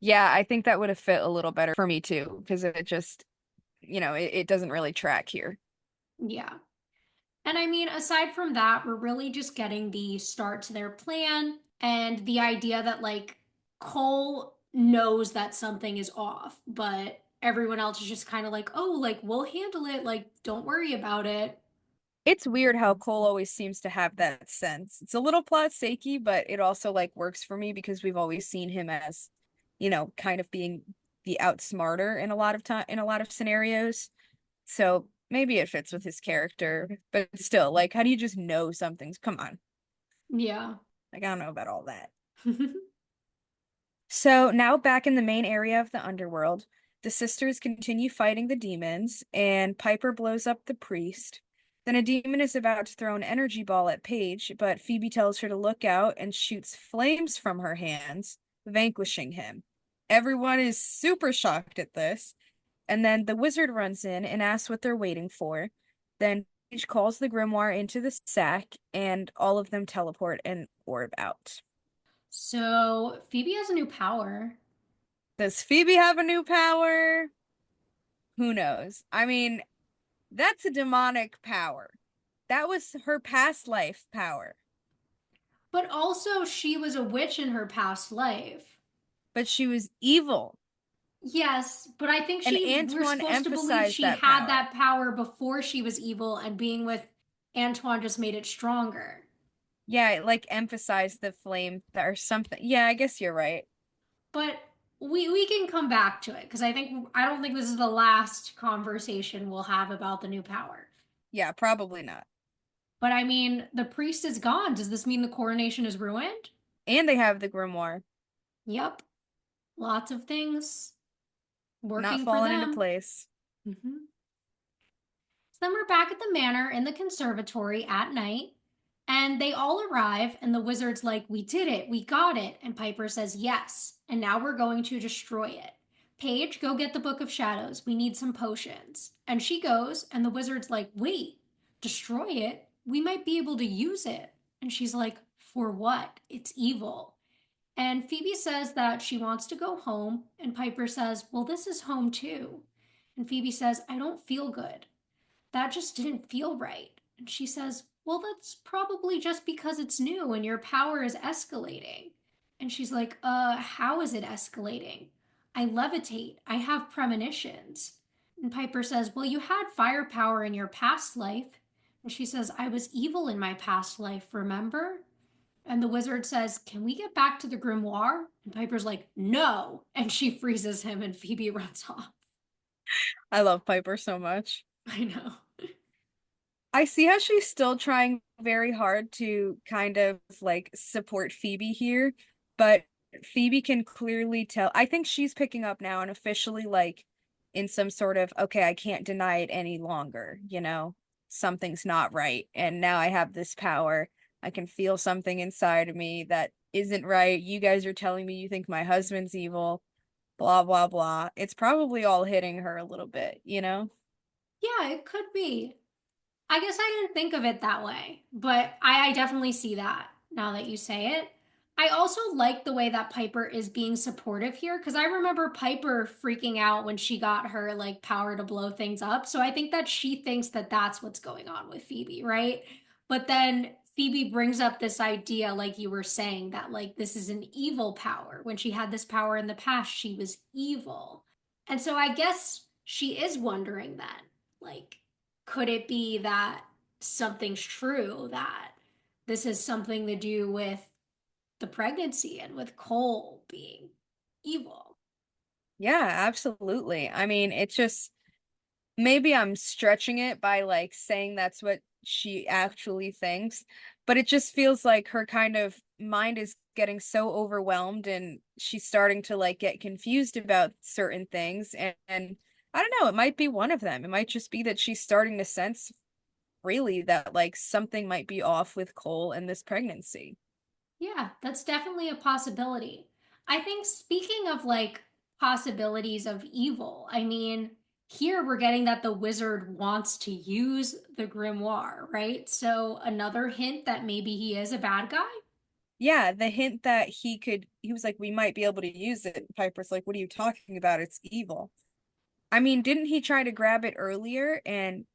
Yeah, I think that would have fit a little better for me too, because it just, it doesn't really track here. Yeah. And I mean, aside from that, we're really just getting the start to their plan and the idea that, like, Cole knows that something is off, but everyone else is just kind of like, oh, like, we'll handle it. Like, don't worry about it. It's weird how Cole always seems to have that sense. It's a little plot sakey, but it also like works for me because we've always seen him as, kind of being the outsmarter in a lot of time in a lot of scenarios. So maybe it fits with his character, but still, like, how do you just know something's come on? Yeah. Like, I don't know about all that. So now back in the main area of the underworld, the sisters continue fighting the demons, and Piper blows up the priest. Then a demon is about to throw an energy ball at Paige, but Phoebe tells her to look out and shoots flames from her hands, vanquishing him. Everyone is super shocked at this, and then the wizard runs in and asks what they're waiting for. Then Paige calls the grimoire into the sack, and all of them teleport and orb out. So Phoebe has a new power. Does Phoebe have a new power? Who knows? I mean, that's a demonic power. That was her past life power. But also, she was a witch in her past life. But she was evil. Yes, but I think And we're Antoine supposed to believe emphasized she that had power. that power before she was evil, and being with Antoine just made it stronger. Yeah, it, like emphasized the flame or something. Yeah, I guess you're right. But we can come back to it because I don't think this is the last conversation we'll have about the new power. Yeah, probably not. But I mean, the priest is gone. Does this mean the coronation is ruined? And they have the grimoire Yep. Lots of things not working for falling into them. place. Mm-hmm. So then we're back at the manor in the conservatory at night, and they all arrive, and the wizard's like, "We did it, we got it." And Piper says, "Yes, and now we're going to destroy it. Paige, go get the Book of Shadows. We need some potions." And she goes, and the wizard's like, "Wait, destroy it? We might be able to use it." And she's like, "For what? It's evil." And Phoebe says that she wants to go home, and Piper says, well, this is home too. And Phoebe says, I don't feel good. That just didn't feel right. And she says, well, that's probably just because it's new and your power is escalating. And she's like, how is it escalating? I levitate. I have premonitions. And Piper says, well, you had firepower in your past life. And she says, I was evil in my past life, remember? And the wizard says, can we get back to the grimoire? And Piper's like, no. And she freezes him, and Phoebe runs off. I love Piper so much. I know. I see how she's still trying very hard to kind of like support Phoebe here, but Phoebe can clearly tell. I think she's picking up now and officially like in some sort of, okay, I can't deny it any longer, you know, something's not right. And now I have this power. I can feel something inside of me that isn't right. You guys are telling me you think my husband's evil, blah, blah, blah. It's probably all hitting her a little bit, you know? Yeah, it could be. I guess I didn't think of it that way, but I definitely see that now that you say it. I also like the way that Piper is being supportive here because I remember Piper freaking out when she got her like power to blow things up. So I think that she thinks that that's what's going on with Phoebe, right? But then Phoebe brings up this idea, like you were saying, that like this is an evil power. When she had this power in the past, she was evil. And so I guess she is wondering then, like, could it be that something's true, that this has something to do with the pregnancy and with Cole being evil? Yeah, absolutely. I mean, it's just maybe I'm stretching it by like saying that's what she actually thinks, but it just feels like her kind of mind is getting so overwhelmed and she's starting to like get confused about certain things and I don't know, it might be one of them. It might just be that she's starting to sense really that like something might be off with Cole and this pregnancy. Yeah, that's definitely a possibility. I think speaking of like possibilities of evil, I mean, here we're getting that the wizard wants to use the grimoire, right? So another hint that maybe he is a bad guy. Yeah, the hint that he was like, we might be able to use it. Piper's like, what are you talking about? It's evil. I mean, didn't he try to grab it earlier and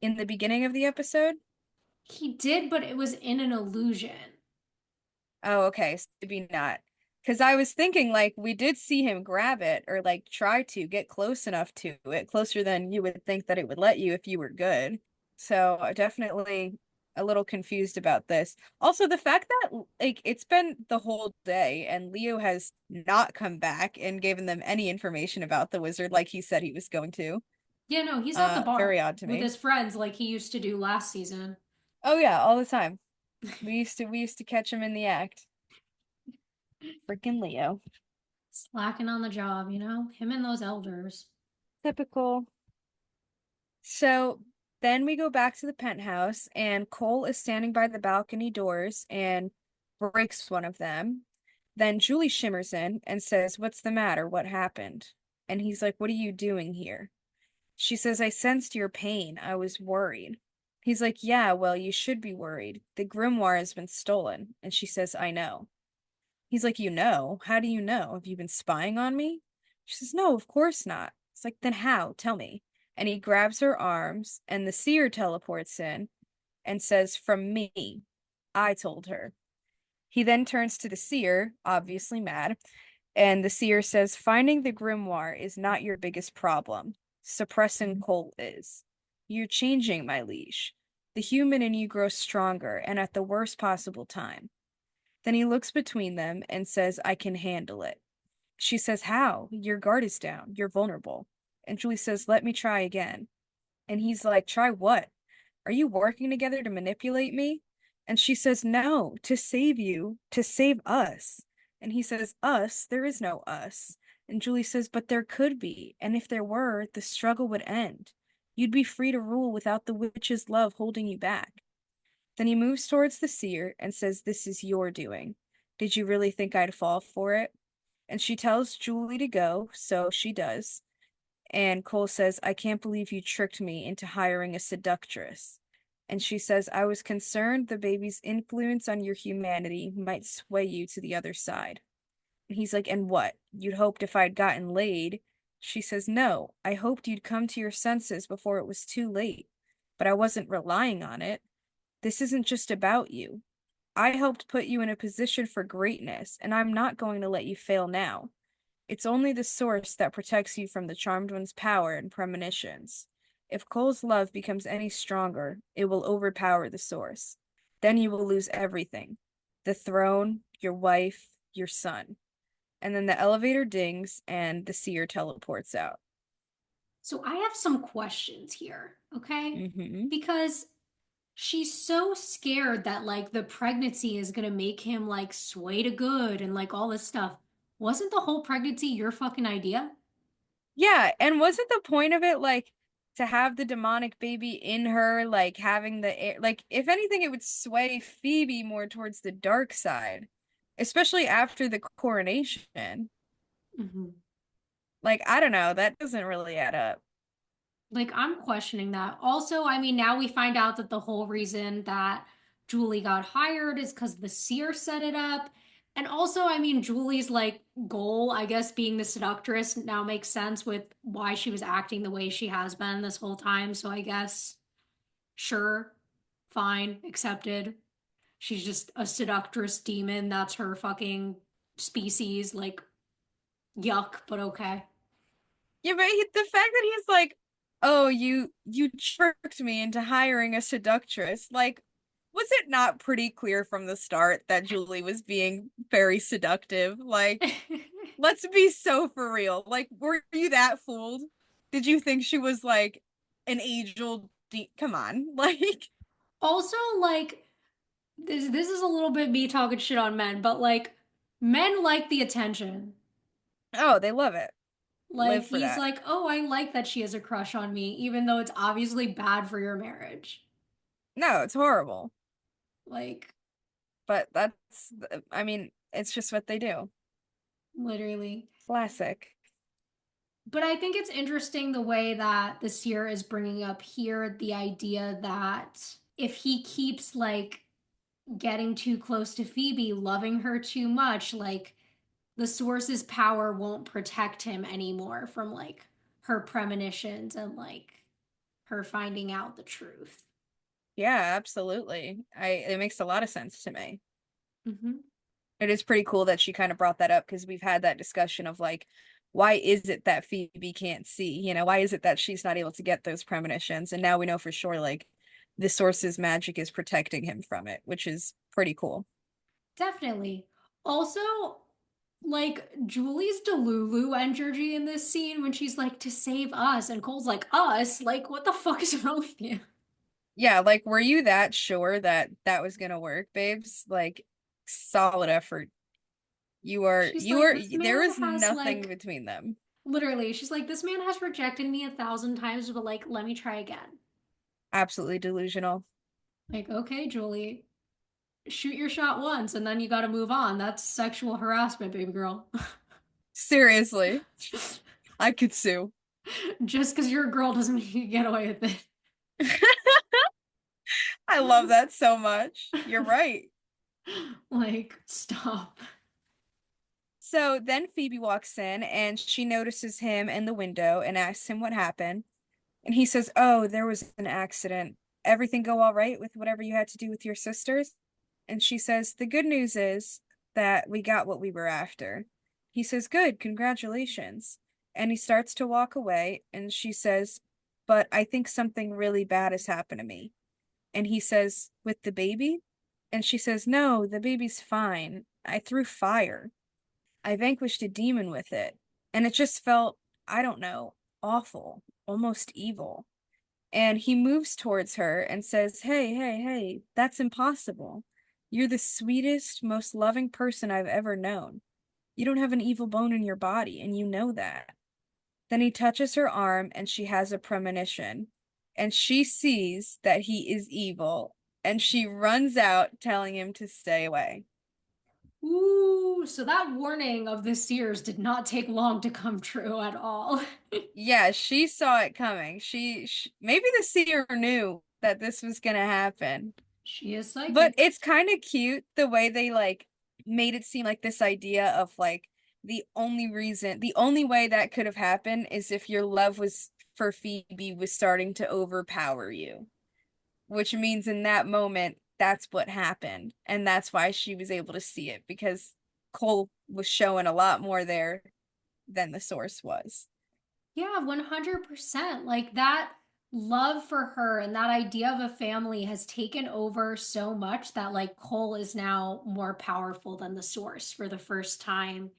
in the beginning of the episode? He did, but it was in an illusion. Oh, okay. So maybe not. Because I was thinking, like, we did see him grab it or, like, try to get close enough to it, closer than you would think that it would let you if you were good. So definitely a little confused about this. Also, the fact that, like, it's been the whole day and Leo has not come back and given them any information about the wizard like he said he was going to. Yeah, no, he's at the bar Very odd to with me. his friends like he used to do last season. Oh yeah, all the time. We used to catch him in the act. Freaking Leo. Slacking on the job, him and those elders. Typical. So then we go back to the penthouse, and Cole is standing by the balcony doors and breaks one of them. Then Julie shimmers in and says, what's the matter? What happened? And he's like, what are you doing here? She says, I sensed your pain. I was worried. He's like, yeah, well, you should be worried. The grimoire has been stolen. And she says, I know. He's like, you know? How do you know? Have you been spying on me? She says, no, of course not. It's like, then how? Tell me. And he grabs her arms, and the seer teleports in and says, from me. I told her. He then turns to the seer, obviously mad, and the seer says, finding the grimoire is not your biggest problem. Suppressing Cole is. You're changing, my liege. The human in you grows stronger, and at the worst possible time. Then he looks between them and says, I can handle it. She says, how? Your guard is down. You're vulnerable. And Julie says, let me try again. And he's like, try what? Are you working together to manipulate me? And she says, no, to save you, to save us. And he says, us? There is no us. And Julie says, but there could be. And if there were, the struggle would end. You'd be free to rule without the witch's love holding you back. Then he moves towards the seer and says, this is your doing. Did you really think I'd fall for it? And she tells Julie to go, so she does. And Cole says, I can't believe you tricked me into hiring a seductress. And she says, I was concerned the baby's influence on your humanity might sway you to the other side. And he's like, and what? You'd hoped if I'd gotten laid. She says, no, I hoped you'd come to your senses before it was too late. But I wasn't relying on it. This isn't just about you. I helped put you in a position for greatness, and I'm not going to let you fail now. It's only the source that protects you from the Charmed One's power and premonitions. If Cole's love becomes any stronger, it will overpower the source. Then you will lose everything: the throne, your wife, your son. And then the elevator dings and the seer teleports out. So I have some questions here, okay? Hmm. Because she's so scared that like the pregnancy is gonna make him like sway to good and like all this stuff. Wasn't the whole pregnancy your fucking idea? Yeah, and wasn't the point of it like to have the demonic baby in her, like having the air, like if anything, it would sway Phoebe more towards the dark side, especially after the coronation. Mm-hmm. Like, I don't know, that doesn't really add up. Like, I'm questioning that. Also, I mean, now we find out that the whole reason that Julie got hired is because the seer set it up. And also, I mean, Julie's like goal, I guess, being the seductress now makes sense with why she was acting the way she has been this whole time. So I guess, sure, fine, accepted. She's just a seductress demon. That's her fucking species. Like, yuck, but okay. Yeah, but the fact that he's like, "Oh, you tricked me into hiring a seductress." Like, was it not pretty clear from the start that Julie was being very seductive? Like, let's be so for real. Like, were you that fooled? Did you think she was like an angel? Come on. Like, Also, like, this is a little bit me talking shit on men, but like men like the attention. oh, they love it. Like Live for he's that. like, "Oh, I like that she has a crush on me, even though it's obviously bad for your marriage." No, it's horrible. Like But that's, I mean, it's just what they do. literally. Classic. But I think it's interesting the way that the seer is bringing up here the idea that if he keeps like getting too close to Phoebe, loving her too much, like the source's power won't protect him anymore from like her premonitions and like her finding out the truth. Yeah, absolutely. It makes a lot of sense to me. Mm-hmm. It is pretty cool that she kind of brought that up because we've had that discussion of like, why is it that Phoebe can't see? Why is it that she's not able to get those premonitions? And now we know for sure, like, the source's magic is protecting him from it, which is pretty cool. Definitely. Also, like Julie's Delulu energy in this scene when she's like to save us, and Cole's like us. Like, what the fuck is wrong with you? Yeah, like, were you that sure that that was gonna work, babes? Like, solid effort. She's like, this There man is has nothing like between them. literally. She's like, this man has rejected me 1,000 times, but like, let me try again. Absolutely delusional. Like, okay, Julie, shoot your shot once, and then you got to move on. That's sexual harassment, baby girl. Seriously, I could sue. Just because you're a girl doesn't mean you get away with I love that so much. You're it. right. Like, stop. So then Phoebe walks in and she notices him in the window and asks him what happened. And he says, "Oh, there was an accident. Everything go all right with whatever you had to do with your sisters?" And she says, "The good news is that we got what we were after." He says, "Good, congratulations." And he starts to walk away and she says, "But I think something really bad has happened to me." And he says, "With the baby?" And she says, "No, the baby's fine. I threw fire. I vanquished a demon with it, and it just felt, I don't know, awful, almost evil." And he moves towards her and says, "Hey, hey, hey, that's impossible. You're the sweetest, most loving person I've ever known. You don't have an evil bone in your body, and you know that." Then he touches her arm, and she has a premonition, and she sees that he is evil, and she runs out telling him to stay away. Ooh, so that warning of the Seers did not take long to come true at all. Yeah, she saw it coming. Maybe the seer knew that this was gonna happen. She is But psychic. it's kind of cute the way they like made it seem like this idea of like the only way that could have happened is if your love was for Phoebe was starting to overpower you, which means in that moment, that's what happened. And that's why she was able to see it because Cole was showing a lot more there than the source was. Yeah, 100%. Like that love for her and that idea of a family has taken over so much that like Cole is now more powerful than the source for the first time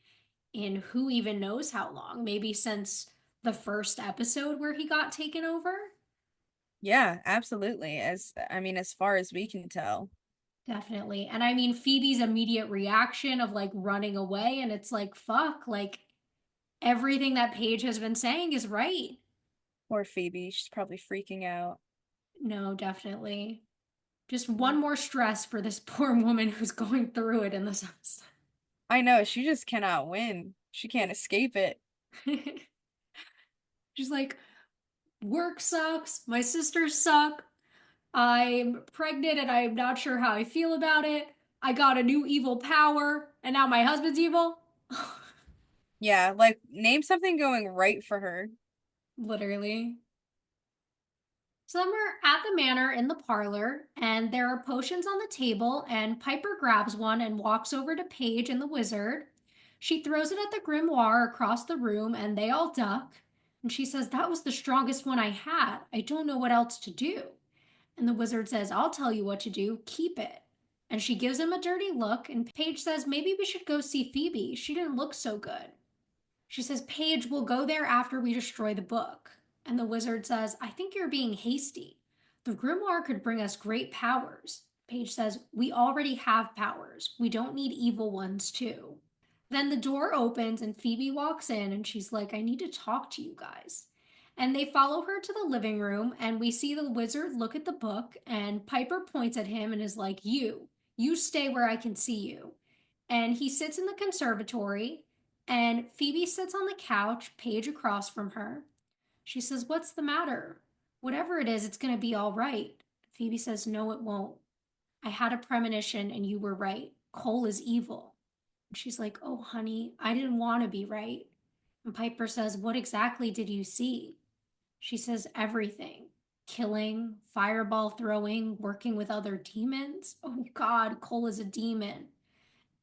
in who even knows how long, maybe since the first episode where he got taken over. Yeah, absolutely. As far as we can tell. Definitely. And I mean, Phoebe's immediate reaction of like running away, and it's like, fuck, like everything that Paige has been saying is right. Poor Phoebe, she's probably freaking out. No, definitely. Just one more stress for this poor woman who's going through it in this episode. I know, she just cannot win. She can't escape it. She's like, work sucks, my sisters suck, I'm pregnant and I'm not sure how I feel about it. I got a new evil power, and now my husband's evil. Yeah, like name something going right for her. Literally. So then we're at the manor in the parlor, and there are potions on the table, and Piper grabs one and walks over to Paige and the wizard. She throws it at the grimoire across the room, and they all duck. And she says, "That was the strongest one I had. I don't know what else to do." And the wizard says, "I'll tell you what to do. Keep it." And she gives him a dirty look, and Paige says, "Maybe we should go see Phoebe. She didn't look so good." She says, "Paige, we'll go there after we destroy the book." And the wizard says, "I think you're being hasty. The grimoire could bring us great powers." Paige says, "We already have powers. We don't need evil ones, too." Then the door opens and Phoebe walks in and she's like, "I need to talk to you guys." And they follow her to the living room, and we see the wizard look at the book, and Piper points at him and is like, you stay where I can see you." And he sits in the conservatory, and Phoebe sits on the couch, Paige across from her. She says, "What's the matter? Whatever it is, it's going to be all right." Phoebe says, "No, it won't. I had a premonition and you were right. Cole is evil." And she's like, "Oh, honey, I didn't want to be right." And Piper says, "What exactly did you see?" She says, "Everything. Killing, fireball throwing, working with other demons. Oh, God, Cole is a demon."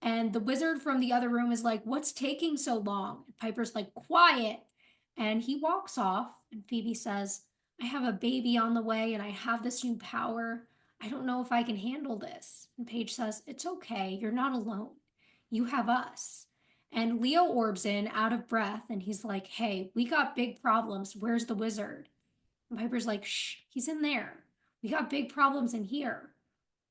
And the wizard from the other room is like, "What's taking so long?" And Piper's like, "Quiet." And he walks off. And Phoebe says, "I have a baby on the way and I have this new power. I don't know if I can handle this." And Paige says, "It's okay. You're not alone. You have us." And Leo orbs in out of breath and he's like, "Hey, we got big problems. Where's the wizard?" And Piper's like, "Shh, he's in there. We got big problems in here.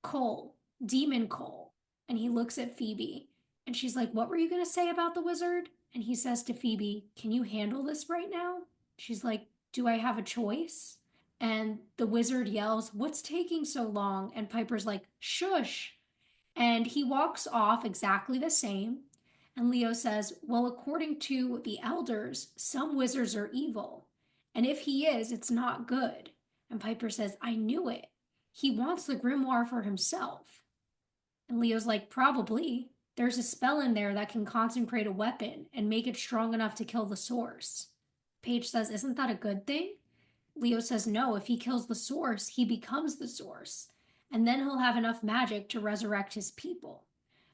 Cole, Demon Cole." And he looks at Phoebe and she's like, "What were you going to say about the wizard?" And he says to Phoebe, "Can you handle this right now?" She's like, "Do I have a choice?" And the wizard yells, "What's taking so long?" And Piper's like, "Shush." And he walks off exactly the same. And Leo says, "Well, according to the elders, some wizards are evil. And if he is, it's not good." And Piper says, "I knew it. He wants the grimoire for himself." And Leo's like, "Probably. There's a spell in there that can consecrate a weapon and make it strong enough to kill the source." Paige says, "Isn't that a good thing?" Leo says, "No, if he kills the source, he becomes the source. And then he'll have enough magic to resurrect his people."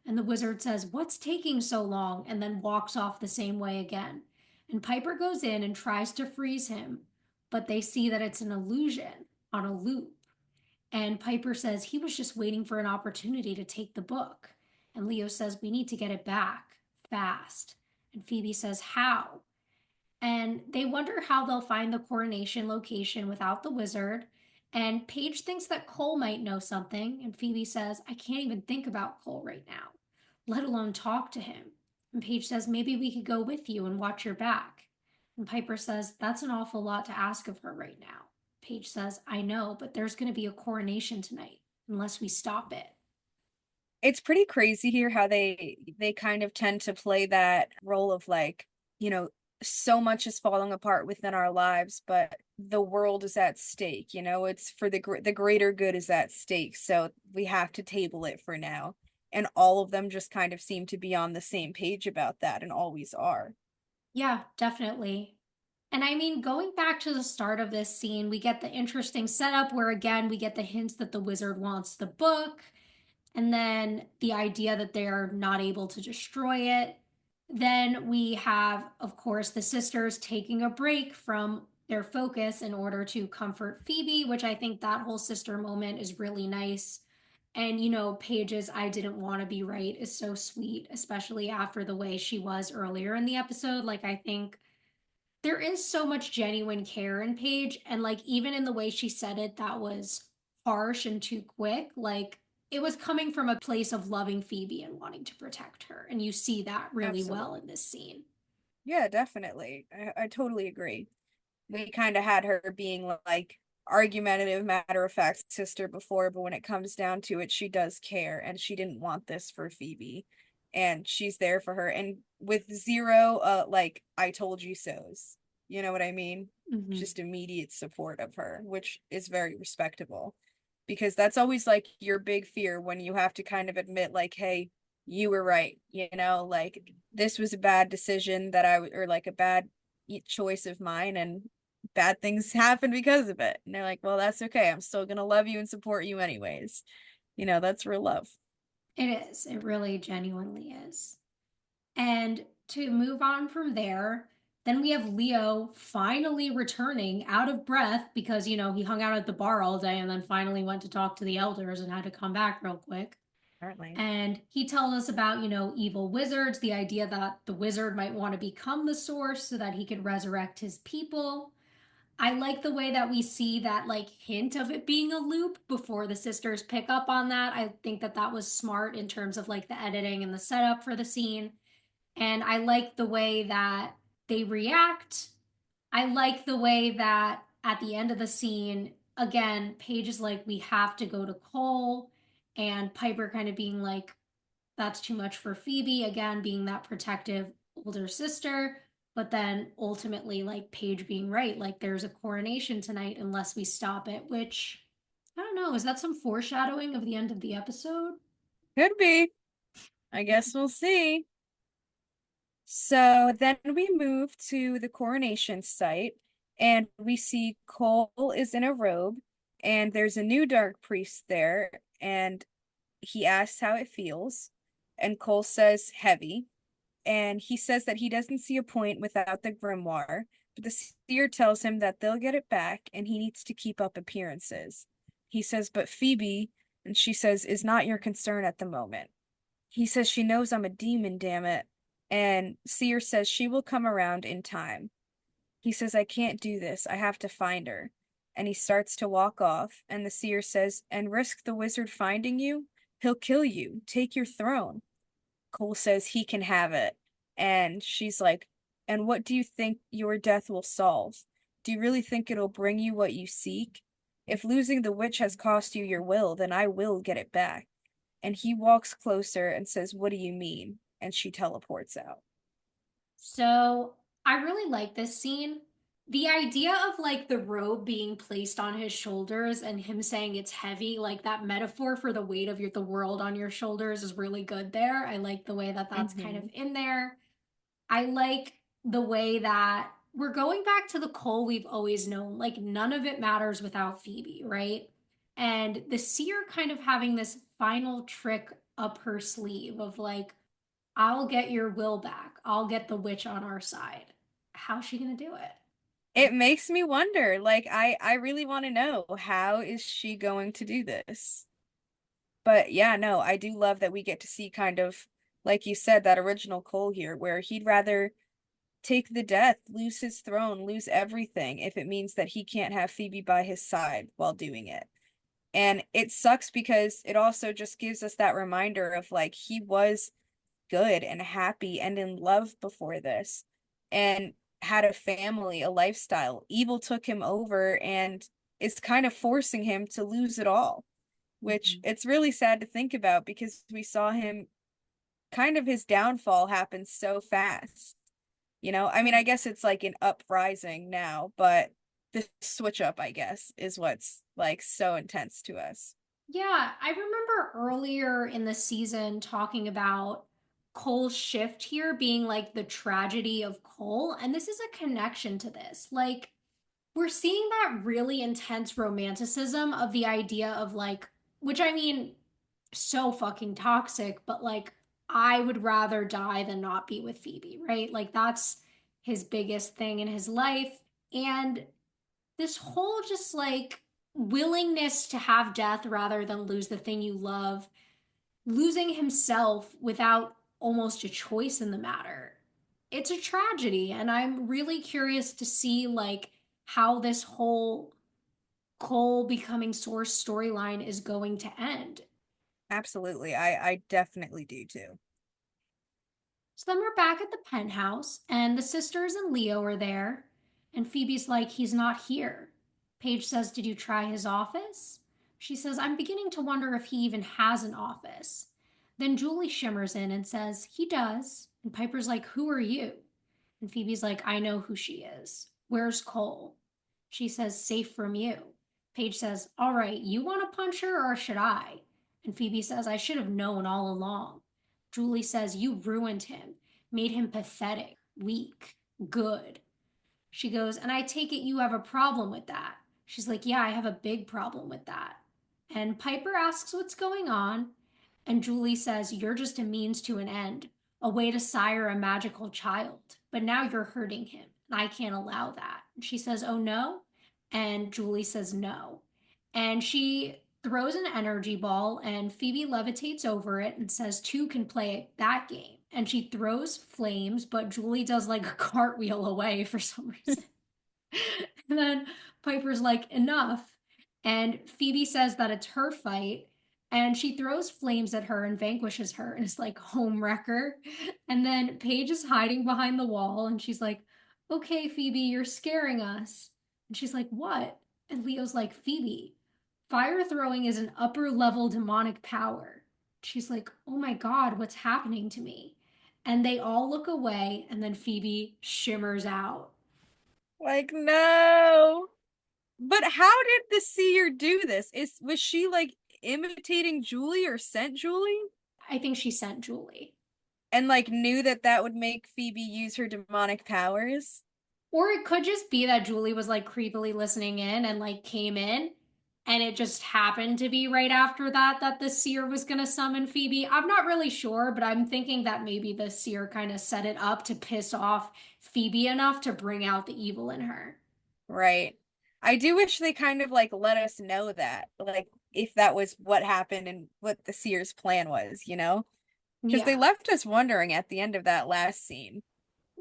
And the wizard says, "What's taking so long?" And then walks off the same way again. And Piper goes in and tries to freeze him, but they see that it's an illusion on a loop. And Piper says he was just waiting for an opportunity to take the book. And Leo says, "We need to get it back fast." And Phoebe says, "How?" And they wonder how they'll find the coronation location without the wizard. And Paige thinks that Cole might know something, and Phoebe says, "I can't even think about Cole right now, let alone talk to him." And Paige says, "Maybe we could go with you and watch your back." And Piper says, "That's an awful lot to ask of her right now." Paige says, "I know, but there's going to be a coronation tonight unless we stop it." It's pretty crazy here how they kind of tend to play that role of like, you know, so much is falling apart within our lives, but the world is at stake, it's for the greater good is at stake, so we have to table it for now. and all of them just kind of seem to be on the same page about that and always are. Yeah, definitely. And I mean, going back to the start of this scene, we get the interesting setup where again we get the hints that the wizard wants the book, and then the idea that they're not able to destroy it. Then we have, of course, the sisters taking a break from their focus in order to comfort Phoebe, which I think that whole sister moment is really nice. And, Paige's I didn't want to be right is so sweet, especially after the way she was earlier in the episode. Like, I think there is so much genuine care in Paige, and like even in the way she said it, that was harsh and too quick. Like it was coming from a place of loving Phoebe and wanting to protect her, and you see that really well in Absolutely. this scene. Yeah, definitely. I totally agree. We kind of had her being like argumentative, matter of fact sister before, but when it comes down to it, she does care and she didn't want this for Phoebe. And she's there for her. And with zero like I told you so's. You know what I mean? Mm-hmm. Just immediate support of her, which is very respectable. Because that's always like your big fear when you have to kind of admit like, hey, you were right, like this was a bad decision that or like a bad choice of mine, and bad things happen because of it. And they're like, well, that's okay. I'm still gonna love you and support you anyways. That's real love. It is. It really genuinely is. And to move on from there, then we have Leo finally returning out of breath because, he hung out at the bar all day and then finally went to talk to the elders and had to come back real quick. Apparently. And he tells us about, evil wizards, the idea that the wizard might want to become the source so that he could resurrect his people. I like the way that we see that like hint of it being a loop before the sisters pick up on that. I think that that was smart in terms of like the editing and the setup for the scene. And I like the way that they react. I like the way that at the end of the scene, again, Paige is like, we have to go to Cole, and Piper kind of being like, that's too much for Phoebe, again, being that protective older sister. But then ultimately, like Paige being right, like there's a coronation tonight unless we stop it, which I don't know. Is that some foreshadowing of the end of the episode? Could be. I guess we'll see. So then we move to the coronation site, and we see Cole is in a robe, and there's a new dark priest there, and he asks how it feels, and Cole says heavy. And he says that he doesn't see a point without the grimoire, but the seer tells him that they'll get it back and he needs to keep up appearances. He says, but Phoebe, and she says, is not your concern at the moment. He says she knows I'm a demon, damn it. And Seer says she will come around in time. He says, I can't do this. I have to find her. And he starts to walk off, and the seer says, and risk the wizard finding you? He'll kill you, take your throne. Cole says he can have it. And she's like, and what do you think your death will solve? Do you really think it'll bring you what you seek? If losing the witch has cost you your will, then I will get it back. And he walks closer and says, what do you mean? And she teleports out. So I really like this scene. The idea of like the robe being placed on his shoulders and him saying it's heavy, like that metaphor for the weight of the world on your shoulders is really good there. I like the way that that's kind of Mm-hmm. in there. I like the way that we're going back to the Cole we've always known. Like none of it matters without Phoebe, right? And the seer kind of having this final trick up her sleeve of like, I'll get your will back. I'll get the witch on our side. How's she gonna do it? It makes me wonder, like, I really want to know, how is she going to do this? But yeah, no, I do love that we get to see kind of, like you said, that original Cole here, where he'd rather take the death, lose his throne, lose everything, if it means that he can't have Phoebe by his side while doing it. And it sucks because it also just gives us that reminder of like he was good and happy and in love before this and had a family, a lifestyle. Evil took him over and is kind of forcing him to lose it all, which Mhm. it's really sad to think about because we saw him kind of his downfall happen so fast. I mean, Yeah. I guess it's like an uprising now, but the switch up, I guess, is what's like so intense to us. Yeah, I remember remember earlier in the season talking about Cole's shift here being like the tragedy of Cole, and this is a connection to this. Like, we're seeing that really intense romanticism of the idea of like, which I mean, so fucking toxic, but like, I would rather die than not be with Phoebe, right? Like, that's his biggest thing in his life. And this whole just like willingness to have death rather than lose the thing you love, losing himself without almost a choice in the matter. It's a tragedy, and I'm really curious to see like how this whole Cole becoming Source storyline is going to end. Absolutely. I definitely do too. So then we're back at the penthouse, and the sisters and Leo are there. And Phoebe's like, he's not here. Paige says, did you try his office? She says, I'm beginning to wonder if he even has an office. Then Julie shimmers in and says, he does. And Piper's like, who are you? And Phoebe's like, I know who she is. Where's Cole? She says, safe from you. Paige says, all right, you want to punch her or should I? And Phoebe says, I should have known all along. Julie says, you ruined him, made him pathetic, weak, good. She goes, and I take it you have a problem with that. She's like, yeah, I have a big problem with that. And Piper asks what's going on. And Julie says, you're just a means to an end, a way to sire a magical child. But now you're hurting him. And I can't allow that. And she says, oh no. And Julie says, no. And she throws an energy ball, and Phoebe levitates over it and says, two can play that game. And she throws flames, but Julie does like a cartwheel away for some reason. And then Piper's like, enough. And Phoebe says that it's her fight. And she throws flames at her and vanquishes her and is like, home wrecker. And then Paige is hiding behind the wall and she's like, okay, Phoebe, you're scaring us. And she's like, what? And Leo's like, Phoebe, fire throwing is an upper level demonic power. She's like, oh my God, what's happening to me? And they all look away, and then Phoebe shimmers out. Like, no. But how did the seer do this? Was she like imitating Julie or sent Julie? I think she sent Julie. And like knew that that would make Phoebe use her demonic powers? Or it could just be that Julie was like creepily listening in and like came in, and it just happened to be right after that that the seer was going to summon Phoebe. I'm not really sure, but I'm thinking that maybe the seer kind of set it up to piss off Phoebe enough to bring out the evil in her. Right. I do wish they kind of like let us know that, like if that was what happened and what the seer's plan was, you know? Because they Yeah. left us wondering at the end of that last scene.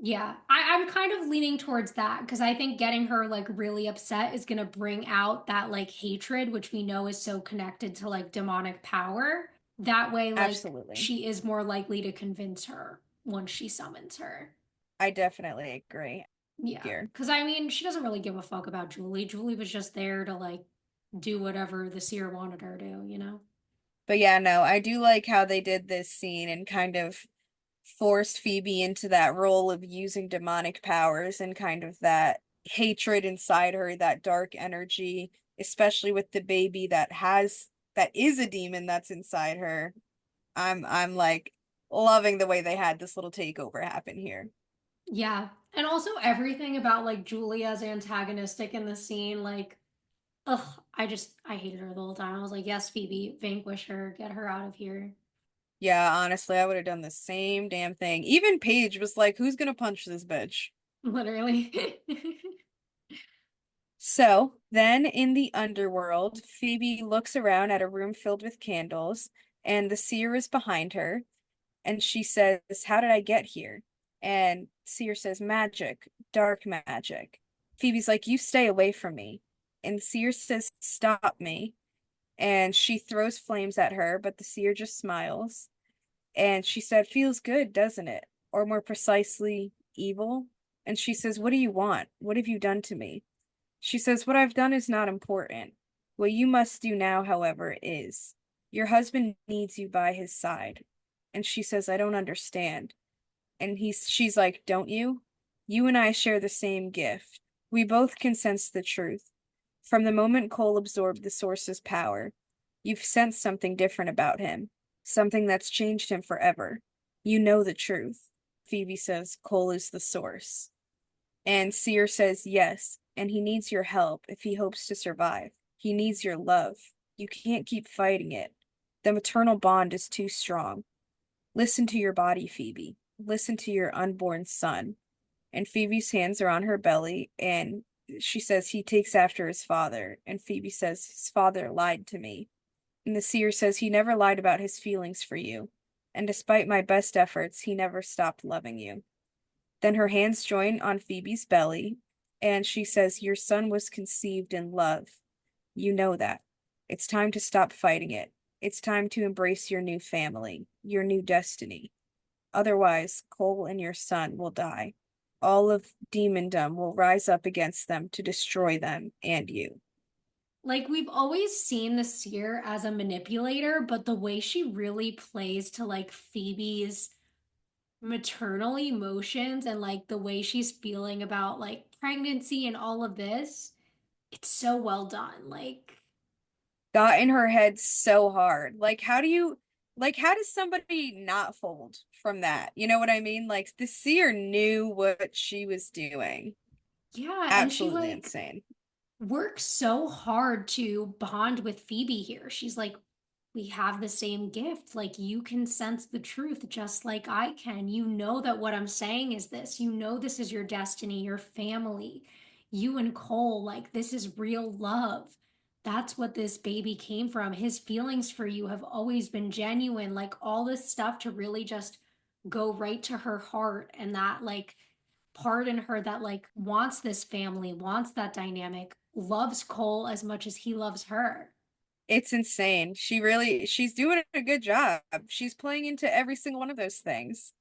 Yeah, I'm kind of leaning towards that because I think getting her like really upset is gonna bring out that like hatred, which we know is so connected to like demonic power. That way, like Absolutely. she is more likely to convince her once she summons her. I definitely agree Yeah, here. because I mean, she doesn't really give a fuck about Julie. Julie was just there to like do whatever the seer wanted her to, you know? But yeah, no, I do like how they did this scene and kind of forced Phoebe into that role of using demonic powers and kind of that hatred inside her, that dark energy, especially with the baby that is a demon that's inside her. I'm like loving the way they had this little takeover happen here. Yeah, and also everything about like Julia's antagonistic in the scene, like ugh, I hated her the whole time. I was like, yes, Phoebe, vanquish her, get her out of here. Yeah, honestly, I would have done the same damn thing. Even Paige was like, who's gonna punch this bitch? Literally. So then in the underworld, Phoebe looks around at a room filled with candles, and the seer is behind her, and she says, how did I get here? And seer says, magic, dark magic. Phoebe's like, you stay away from me. And seer says, stop me. And she throws flames at her, but the seer just smiles. And she said, feels good, doesn't it? Or more precisely, evil. And she says, what do you want? What have you done to me? She says, what I've done is not important. What you must do now, however, is. Your husband needs you by his side. And she says, I don't understand. And she's like, don't you? You and I share the same gift. We both can sense the truth. From the moment Cole absorbed the source's power, You've sensed something different about him, something that's changed him forever. You know the truth. Phoebe says Cole is the source. And Seer says yes, and he needs your help if he hopes to survive. He needs your love. You can't keep fighting it. The maternal bond is too strong. Listen to your body, Phoebe. Listen to your unborn son. And Phoebe's hands are on her belly, and she says he takes after his father. And Phoebe says his father lied to me. And the seer says he never lied about his feelings for you. And despite my best efforts, he never stopped loving you. Then her hands join on Phoebe's belly, and she says, your son was conceived in love. You know that. It's time to stop fighting it. It's time to embrace your new family, your new destiny. Otherwise, Cole and your son will die. All of demondom will rise up against them to destroy them and you. Like, we've always seen the seer as a manipulator, but the way she really plays to like Phoebe's maternal emotions and like the way she's feeling about like pregnancy and all of this, it's so well done. Like, Got in her head so hard. How does somebody not fold from that? You know what I mean? Like the seer knew what she was doing. yeah, and she Absolutely like insane. works so hard to bond with Phoebe here. She's like, we have the same gift. Like, you can sense the truth just like I can. You know that what I'm saying is this. You know, this is your destiny, your family. You and Cole, like, this is real love. That's what this baby came from. His feelings for you have always been genuine. Like, all this stuff to really just go right to her heart. And that, like, part in her that like wants this family, wants that dynamic, loves Cole as much as he loves her. It's insane. She's doing a good job. She's playing into every single one of those things.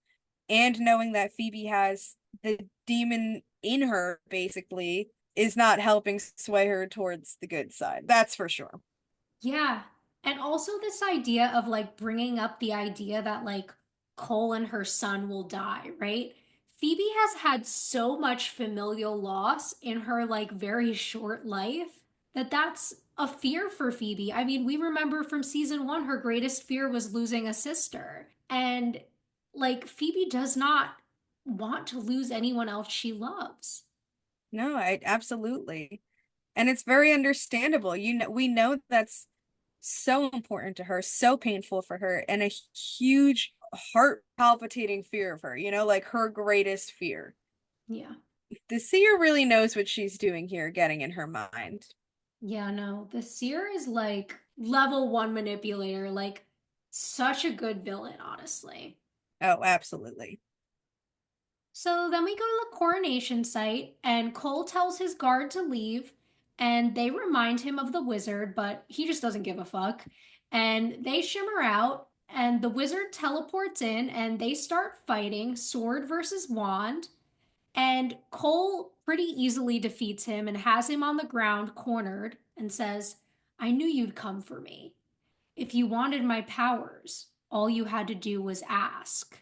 And knowing that Phoebe has the demon in her, basically, is not helping sway her towards the good side. That's for sure. Yeah. And also this idea of like bringing up the idea that like Cole and her son will die, right? Phoebe has had so much familial loss in her like very short life that that's a fear for Phoebe. I mean, we remember from season 1 her greatest fear was losing a sister. And like Phoebe does not want to lose anyone else she loves. No, I absolutely. And it's very understandable. We know that's so important to her, so painful for her, and a huge heart palpitating fear of her, like her greatest fear. Yeah. The seer really knows what she's doing here, getting in her mind. Yeah, no, the Seer is like level 1 manipulator, like such a good villain, honestly. Oh, absolutely. So then we go to the coronation site, and Cole tells his guard to leave, and they remind him of the wizard, but he just doesn't give a fuck. And they shimmer out, and the wizard teleports in, and they start fighting sword versus wand. And Cole pretty easily defeats him and has him on the ground, cornered, and says, I knew you'd come for me. If you wanted my powers, all you had to do was ask.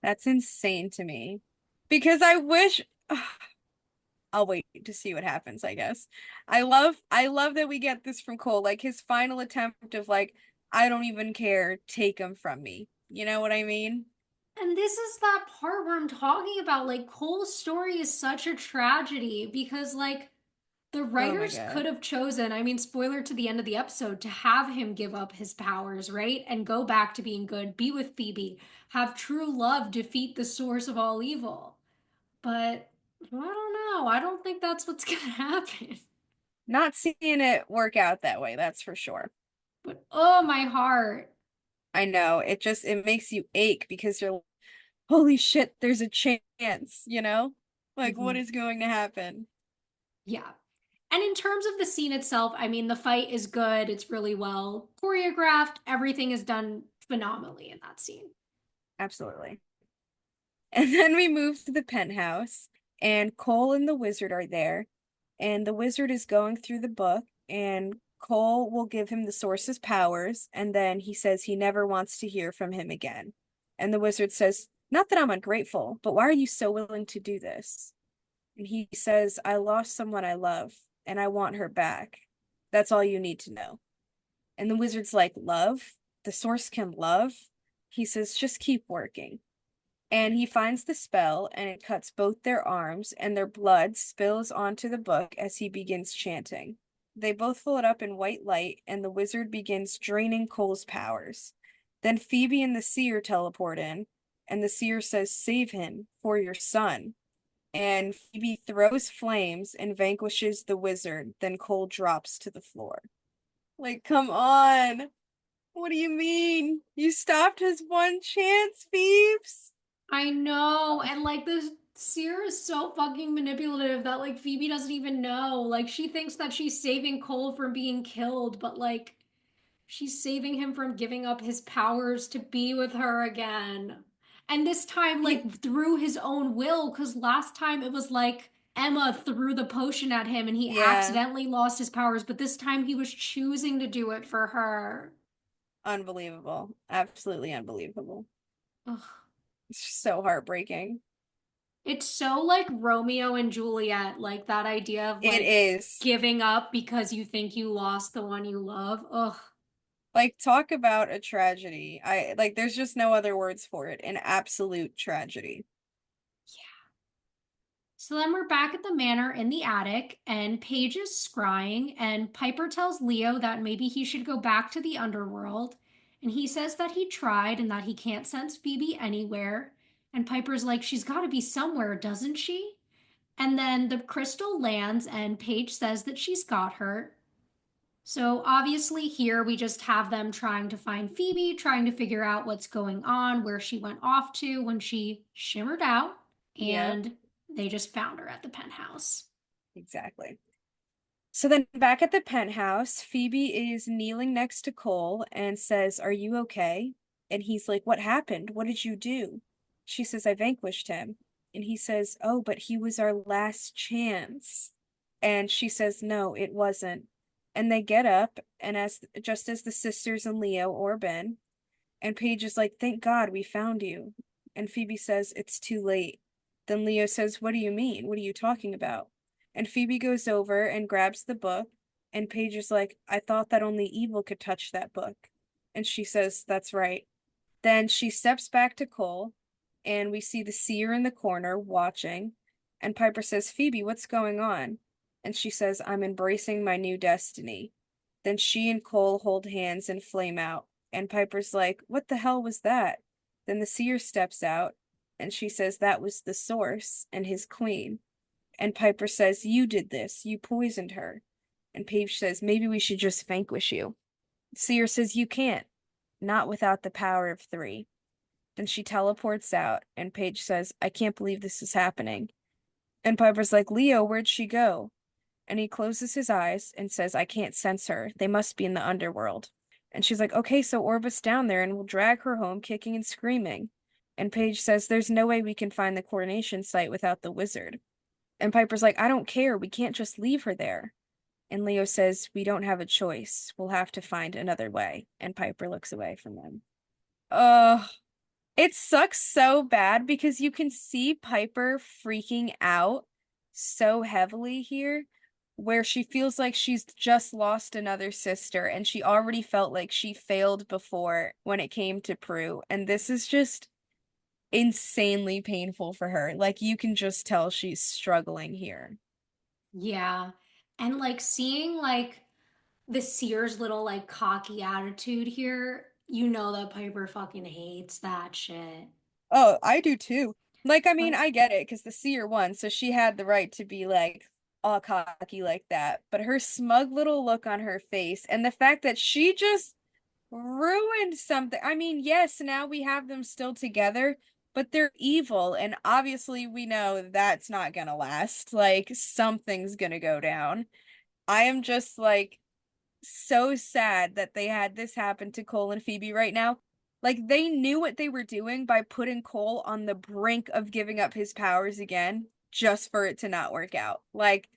That's insane to me. Because I wish I'll wait to see what happens, I guess. I love that we get this from Cole, like his final attempt of like, I don't even care, take him from me. You know what I mean? And this is that part where I'm talking about like Cole's story is such a tragedy because like the Oh my writers God. could have chosen, I mean, spoiler to the end of the episode, to have him give up his powers, right? And go back to being good, be with Phoebe, have true love defeat the source of all evil. But I don't know. I don't think that's what's going to happen. Not seeing it work out that way, that's for sure. But oh, my heart. I know. It makes you ache because you're like, holy shit, there's a chance, you know? Like what Mhm. is going to happen? Yeah. And in terms of the scene itself, I mean, the fight is good. It's really well choreographed. Everything is done phenomenally in that scene. Absolutely. And then we move to the penthouse, and Cole and the wizard are there. And the wizard is going through the book, and Cole will give him the source's powers, and then he says he never wants to hear from him again. And the wizard says, not that I'm ungrateful, but why are you so willing to do this? And he says, I lost someone I love, and I want her back. That's all you need to know. And the wizard's like, love? The source can love? He says, just keep working. And he finds the spell, and it cuts both their arms, and their blood spills onto the book as he begins chanting. They both float up in white light, and the wizard begins draining Cole's powers. Then Phoebe and the Seer teleport in, and the Seer says, save him for your son. And Phoebe throws flames and vanquishes the wizard. Then Cole drops to the floor. Like, come on. What do you mean? You stopped his one chance, Phoebes? I know. And like this Seer is so fucking manipulative that like Phoebe doesn't even know. Like she thinks that she's saving Cole from being killed, but like she's saving him from giving up his powers to be with her again. And this time, You, like through his own will, because last time it was like Emma threw the potion at him and he yeah, accidentally lost his powers, but this time he was choosing to do it for her. unbelievable. Absolutely unbelievable. Ugh. It's so heartbreaking. It's so like Romeo and Juliet, like that idea of It like is. giving up because you think you lost the one you love. Ugh. Like, talk about a tragedy. I like, there's just no other words for it. An absolute tragedy. So then we're back at the manor in the attic, and Paige is scrying, and Piper tells Leo that maybe he should go back to the underworld. And he says that he tried and that he can't sense Phoebe anywhere. And Piper's like, she's got to be somewhere, doesn't she? And then the crystal lands, and Paige says that she's got her. So obviously, here we just have them trying to find Phoebe, trying to figure out what's going on, where she went off to when she shimmered out, Yep, and they just found her at the penthouse. exactly. So then back at the penthouse, Phoebe is kneeling next to Cole and says, are you okay? And he's like, what happened? What did you do? She says, I vanquished him. And he says, oh, but he was our last chance. And she says, no, it wasn't. And they get up, and as just as the sisters and Leo orb in, and Paige is like, thank God we found you. And Phoebe says, it's too late. Then Leo says, what do you mean? What are you talking about? And Phoebe goes over and grabs the book. And Paige is like, I thought that only evil could touch that book. And she says, that's right. Then she steps back to Cole, and we see the seer in the corner watching. And Piper says, Phoebe, what's going on? And she says, I'm embracing my new destiny. Then she and Cole hold hands and flame out. And Piper's like, what the hell was that? Then the seer steps out, and she says that was the source and his queen. And Piper says, you did this. You poisoned her. And Paige says, maybe we should just vanquish you. Seer says, you can't. Not without the power of three. Then she teleports out, and Paige says, I can't believe this is happening. And Piper's like, Leo, where'd she go? And he closes his eyes and says, I can't sense her. They must be in the underworld. And she's like, okay, so Orbit's down there and we'll drag her home kicking and screaming. And Paige says, there's no way we can find the coronation site without the wizard. And Piper's like, I don't care. We can't just leave her there. And Leo says, we don't have a choice. We'll have to find another way. And Piper looks away from them. Ugh. It sucks so bad because you can see Piper freaking out so heavily here, where she feels like she's just lost another sister and she already felt like she failed before when it came to Prue. And this is just insanely painful for her. Like you can just tell she's struggling here. Yeah. And like seeing like the Sears little like cocky attitude here, you know that Piper fucking hates that shit. Oh, I do too. Like, I mean, Like, I get it because the seer won, so she had the right to be like all cocky like that. But her smug little look on her face and the fact that she just ruined something. I mean, yes, now we have them still together, but they're evil, and obviously we know that's not gonna last. Like, something's gonna go down. I am just like so sad that they had this happen to Cole and Phoebe right now. Like they knew what they were doing by putting Cole on the brink of giving up his powers again just for it to not work out. Like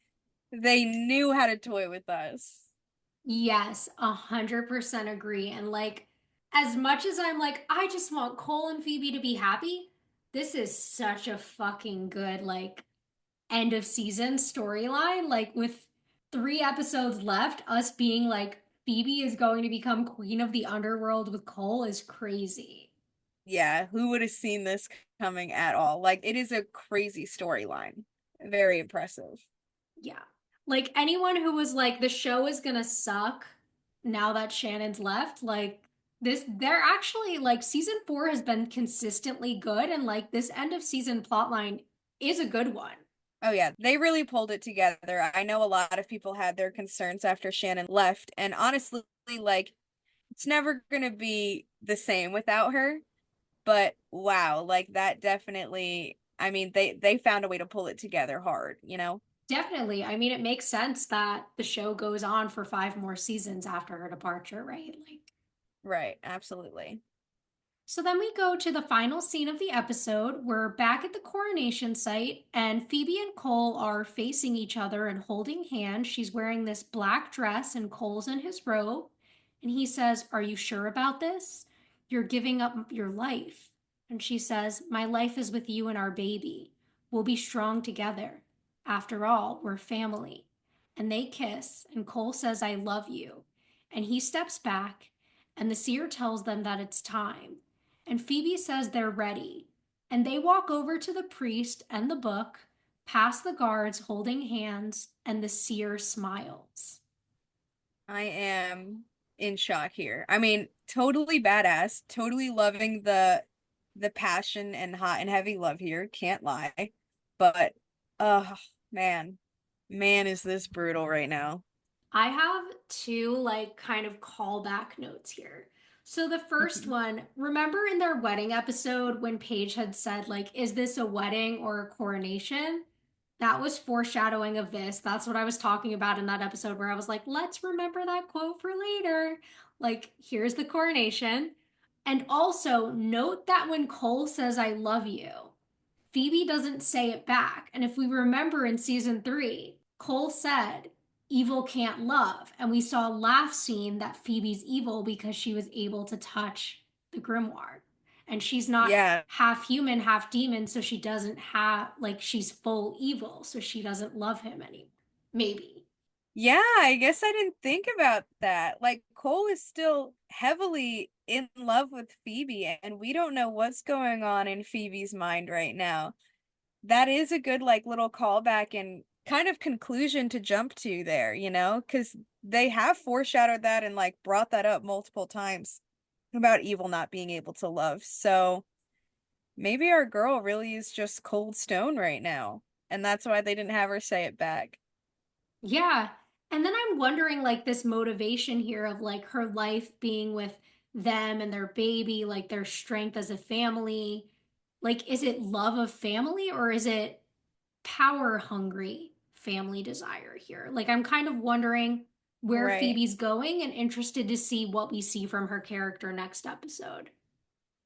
they knew how to toy with us. yes, 100% agree. And like, as much as I'm like, I just want Cole and Phoebe to be happy, this is such a fucking good, like, end of season storyline. Like, with 3 episodes left, us being like Phoebe is going to become queen of the underworld with Cole is crazy. Yeah, who would have seen this coming at all? Like, it is a crazy storyline. Very impressive. Yeah. Like anyone who was like, the show is gonna suck now that Shannon's left, like they're actually like season 4 has been consistently good, and like this end of season plotline is a good one. Oh yeah, they really pulled it together. I know a lot of people had their concerns after Shannon left, and honestly, like it's never gonna be the same without her. But wow, like that definitely, I mean, they found a way to pull it together hard, you know? Definitely. I mean, it makes sense that the show goes on for 5 more seasons after her departure, right? Like, Right, absolutely. so then we go to the final scene of the episode. We're back at the coronation site, and Phoebe and Cole are facing each other and holding hands. She's wearing this black dress, and Cole's in his robe. And he says, "Are you sure about this? You're giving up your life." And she says, "My life is with you and our baby. We'll be strong together. After all, we're family." And they kiss, and Cole says, "I love you." And he steps back, and the seer tells them that it's time. And Phoebe says they're ready. And they walk over to the priest and the book, past the guards holding hands, and the seer smiles. I am in shock here. I mean, totally badass, totally loving the passion and hot and heavy love here, can't lie. But man, man is this brutal right now. I have two like kind of callback notes here. So the first one, remember in their wedding episode when Paige had said like, "Is this a wedding or a coronation?" That was foreshadowing of this. That's what I was talking about in that episode where I was like, let's remember that quote for later. Like, here's the coronation. And also note that when Cole says, "I love you," Phoebe doesn't say it back. And if we remember in season 3, Cole said, "Evil can't love." And we saw a laugh scene that Phoebe's evil because she was able to touch the grimoire. And she's not Yeah. half human, half demon, so she doesn't have, like, she's full evil, so she doesn't love him anymore. Maybe. Yeah, I guess I didn't think about that. Like Cole is still heavily in love with Phoebe, and we don't know what's going on in Phoebe's mind right now. That is a good like little callback and kind of conclusion to jump to there, you know, because they have foreshadowed that and like brought that up multiple times about evil not being able to love. So maybe our girl really is just cold stone right now, and that's why they didn't have her say it back. Yeah. And then I'm wondering, like, this motivation here of like her life being with them and their baby, like their strength as a family. Like, is it love of family or is it power hungry family desire here? Like, I'm kind of wondering where Right. Phoebe's going and interested to see what we see from her character next episode.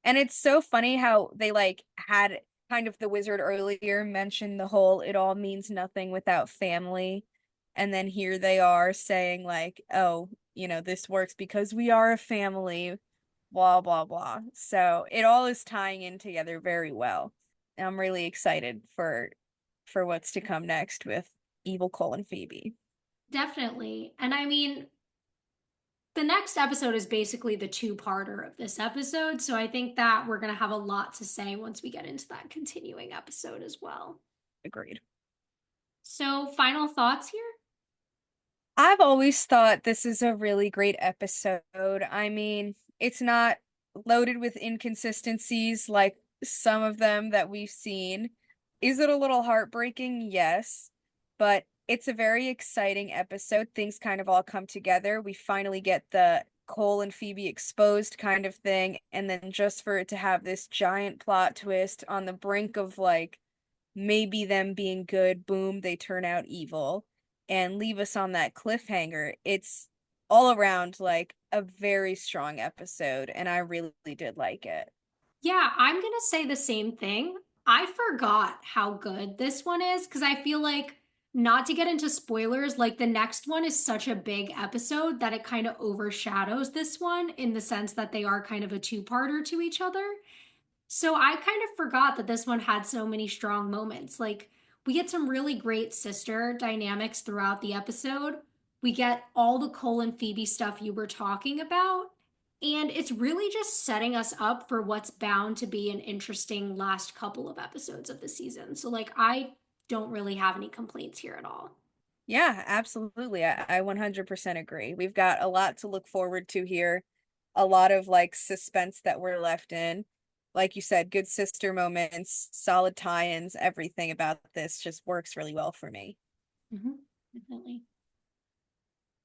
And it's so funny how they like had kind of the wizard earlier mention the whole it all means nothing without family. And then here they are saying like, oh, you know, this works because we are a family, blah blah blah. So it all is tying in together very well. And I'm really excited for what's to come next with Evil Cole and Phoebe. Definitely. And I mean, the next episode is basically the two-parter of this episode. So I think that we're going to have a lot to say once we get into that continuing episode as well. Agreed. So, final thoughts here? I've always thought this is a really great episode. I mean, it's not loaded with inconsistencies like some of them that we've seen. Is it a little heartbreaking? Yes. But it's a very exciting episode. Things kind of all come together. We finally get the Cole and Phoebe exposed kind of thing. And then just for it to have this giant plot twist on the brink of like maybe them being good, boom, they turn out evil and leave us on that cliffhanger. It's all around like a very strong episode, and I really did like it. Yeah, I'm going to say the same thing. I forgot how good this one is because I feel like, not to get into spoilers, like the next one is such a big episode that it kind of overshadows this one in the sense that they are kind of a two-parter to each other. So I kind of forgot that this one had so many strong moments. Like, we get some really great sister dynamics throughout the episode. We get all the Cole and Phoebe stuff you were talking about. And it's really just setting us up for what's bound to be an interesting last couple of episodes of the season. So, like, I don't really have any complaints here at all. Yeah, absolutely. I 100% agree. We've got a lot to look forward to here. A lot of like suspense that we're left in. Like you said, good sister moments, solid tie-ins, everything about this just works really well for me. Definitely.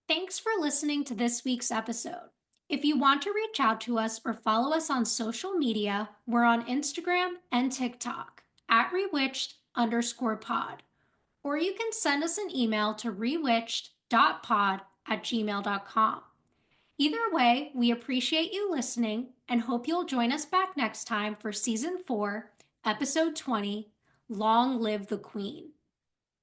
Thanks for listening to this week's episode. If you want to reach out to us or follow us on social media, we're on Instagram and TikTok at rewitched_pod. Or you can send us an email to rewitched.pod@gmail.com. Either way, we appreciate you listening and hope you'll join us back next time for season 4, episode 20, Long Live the Queen.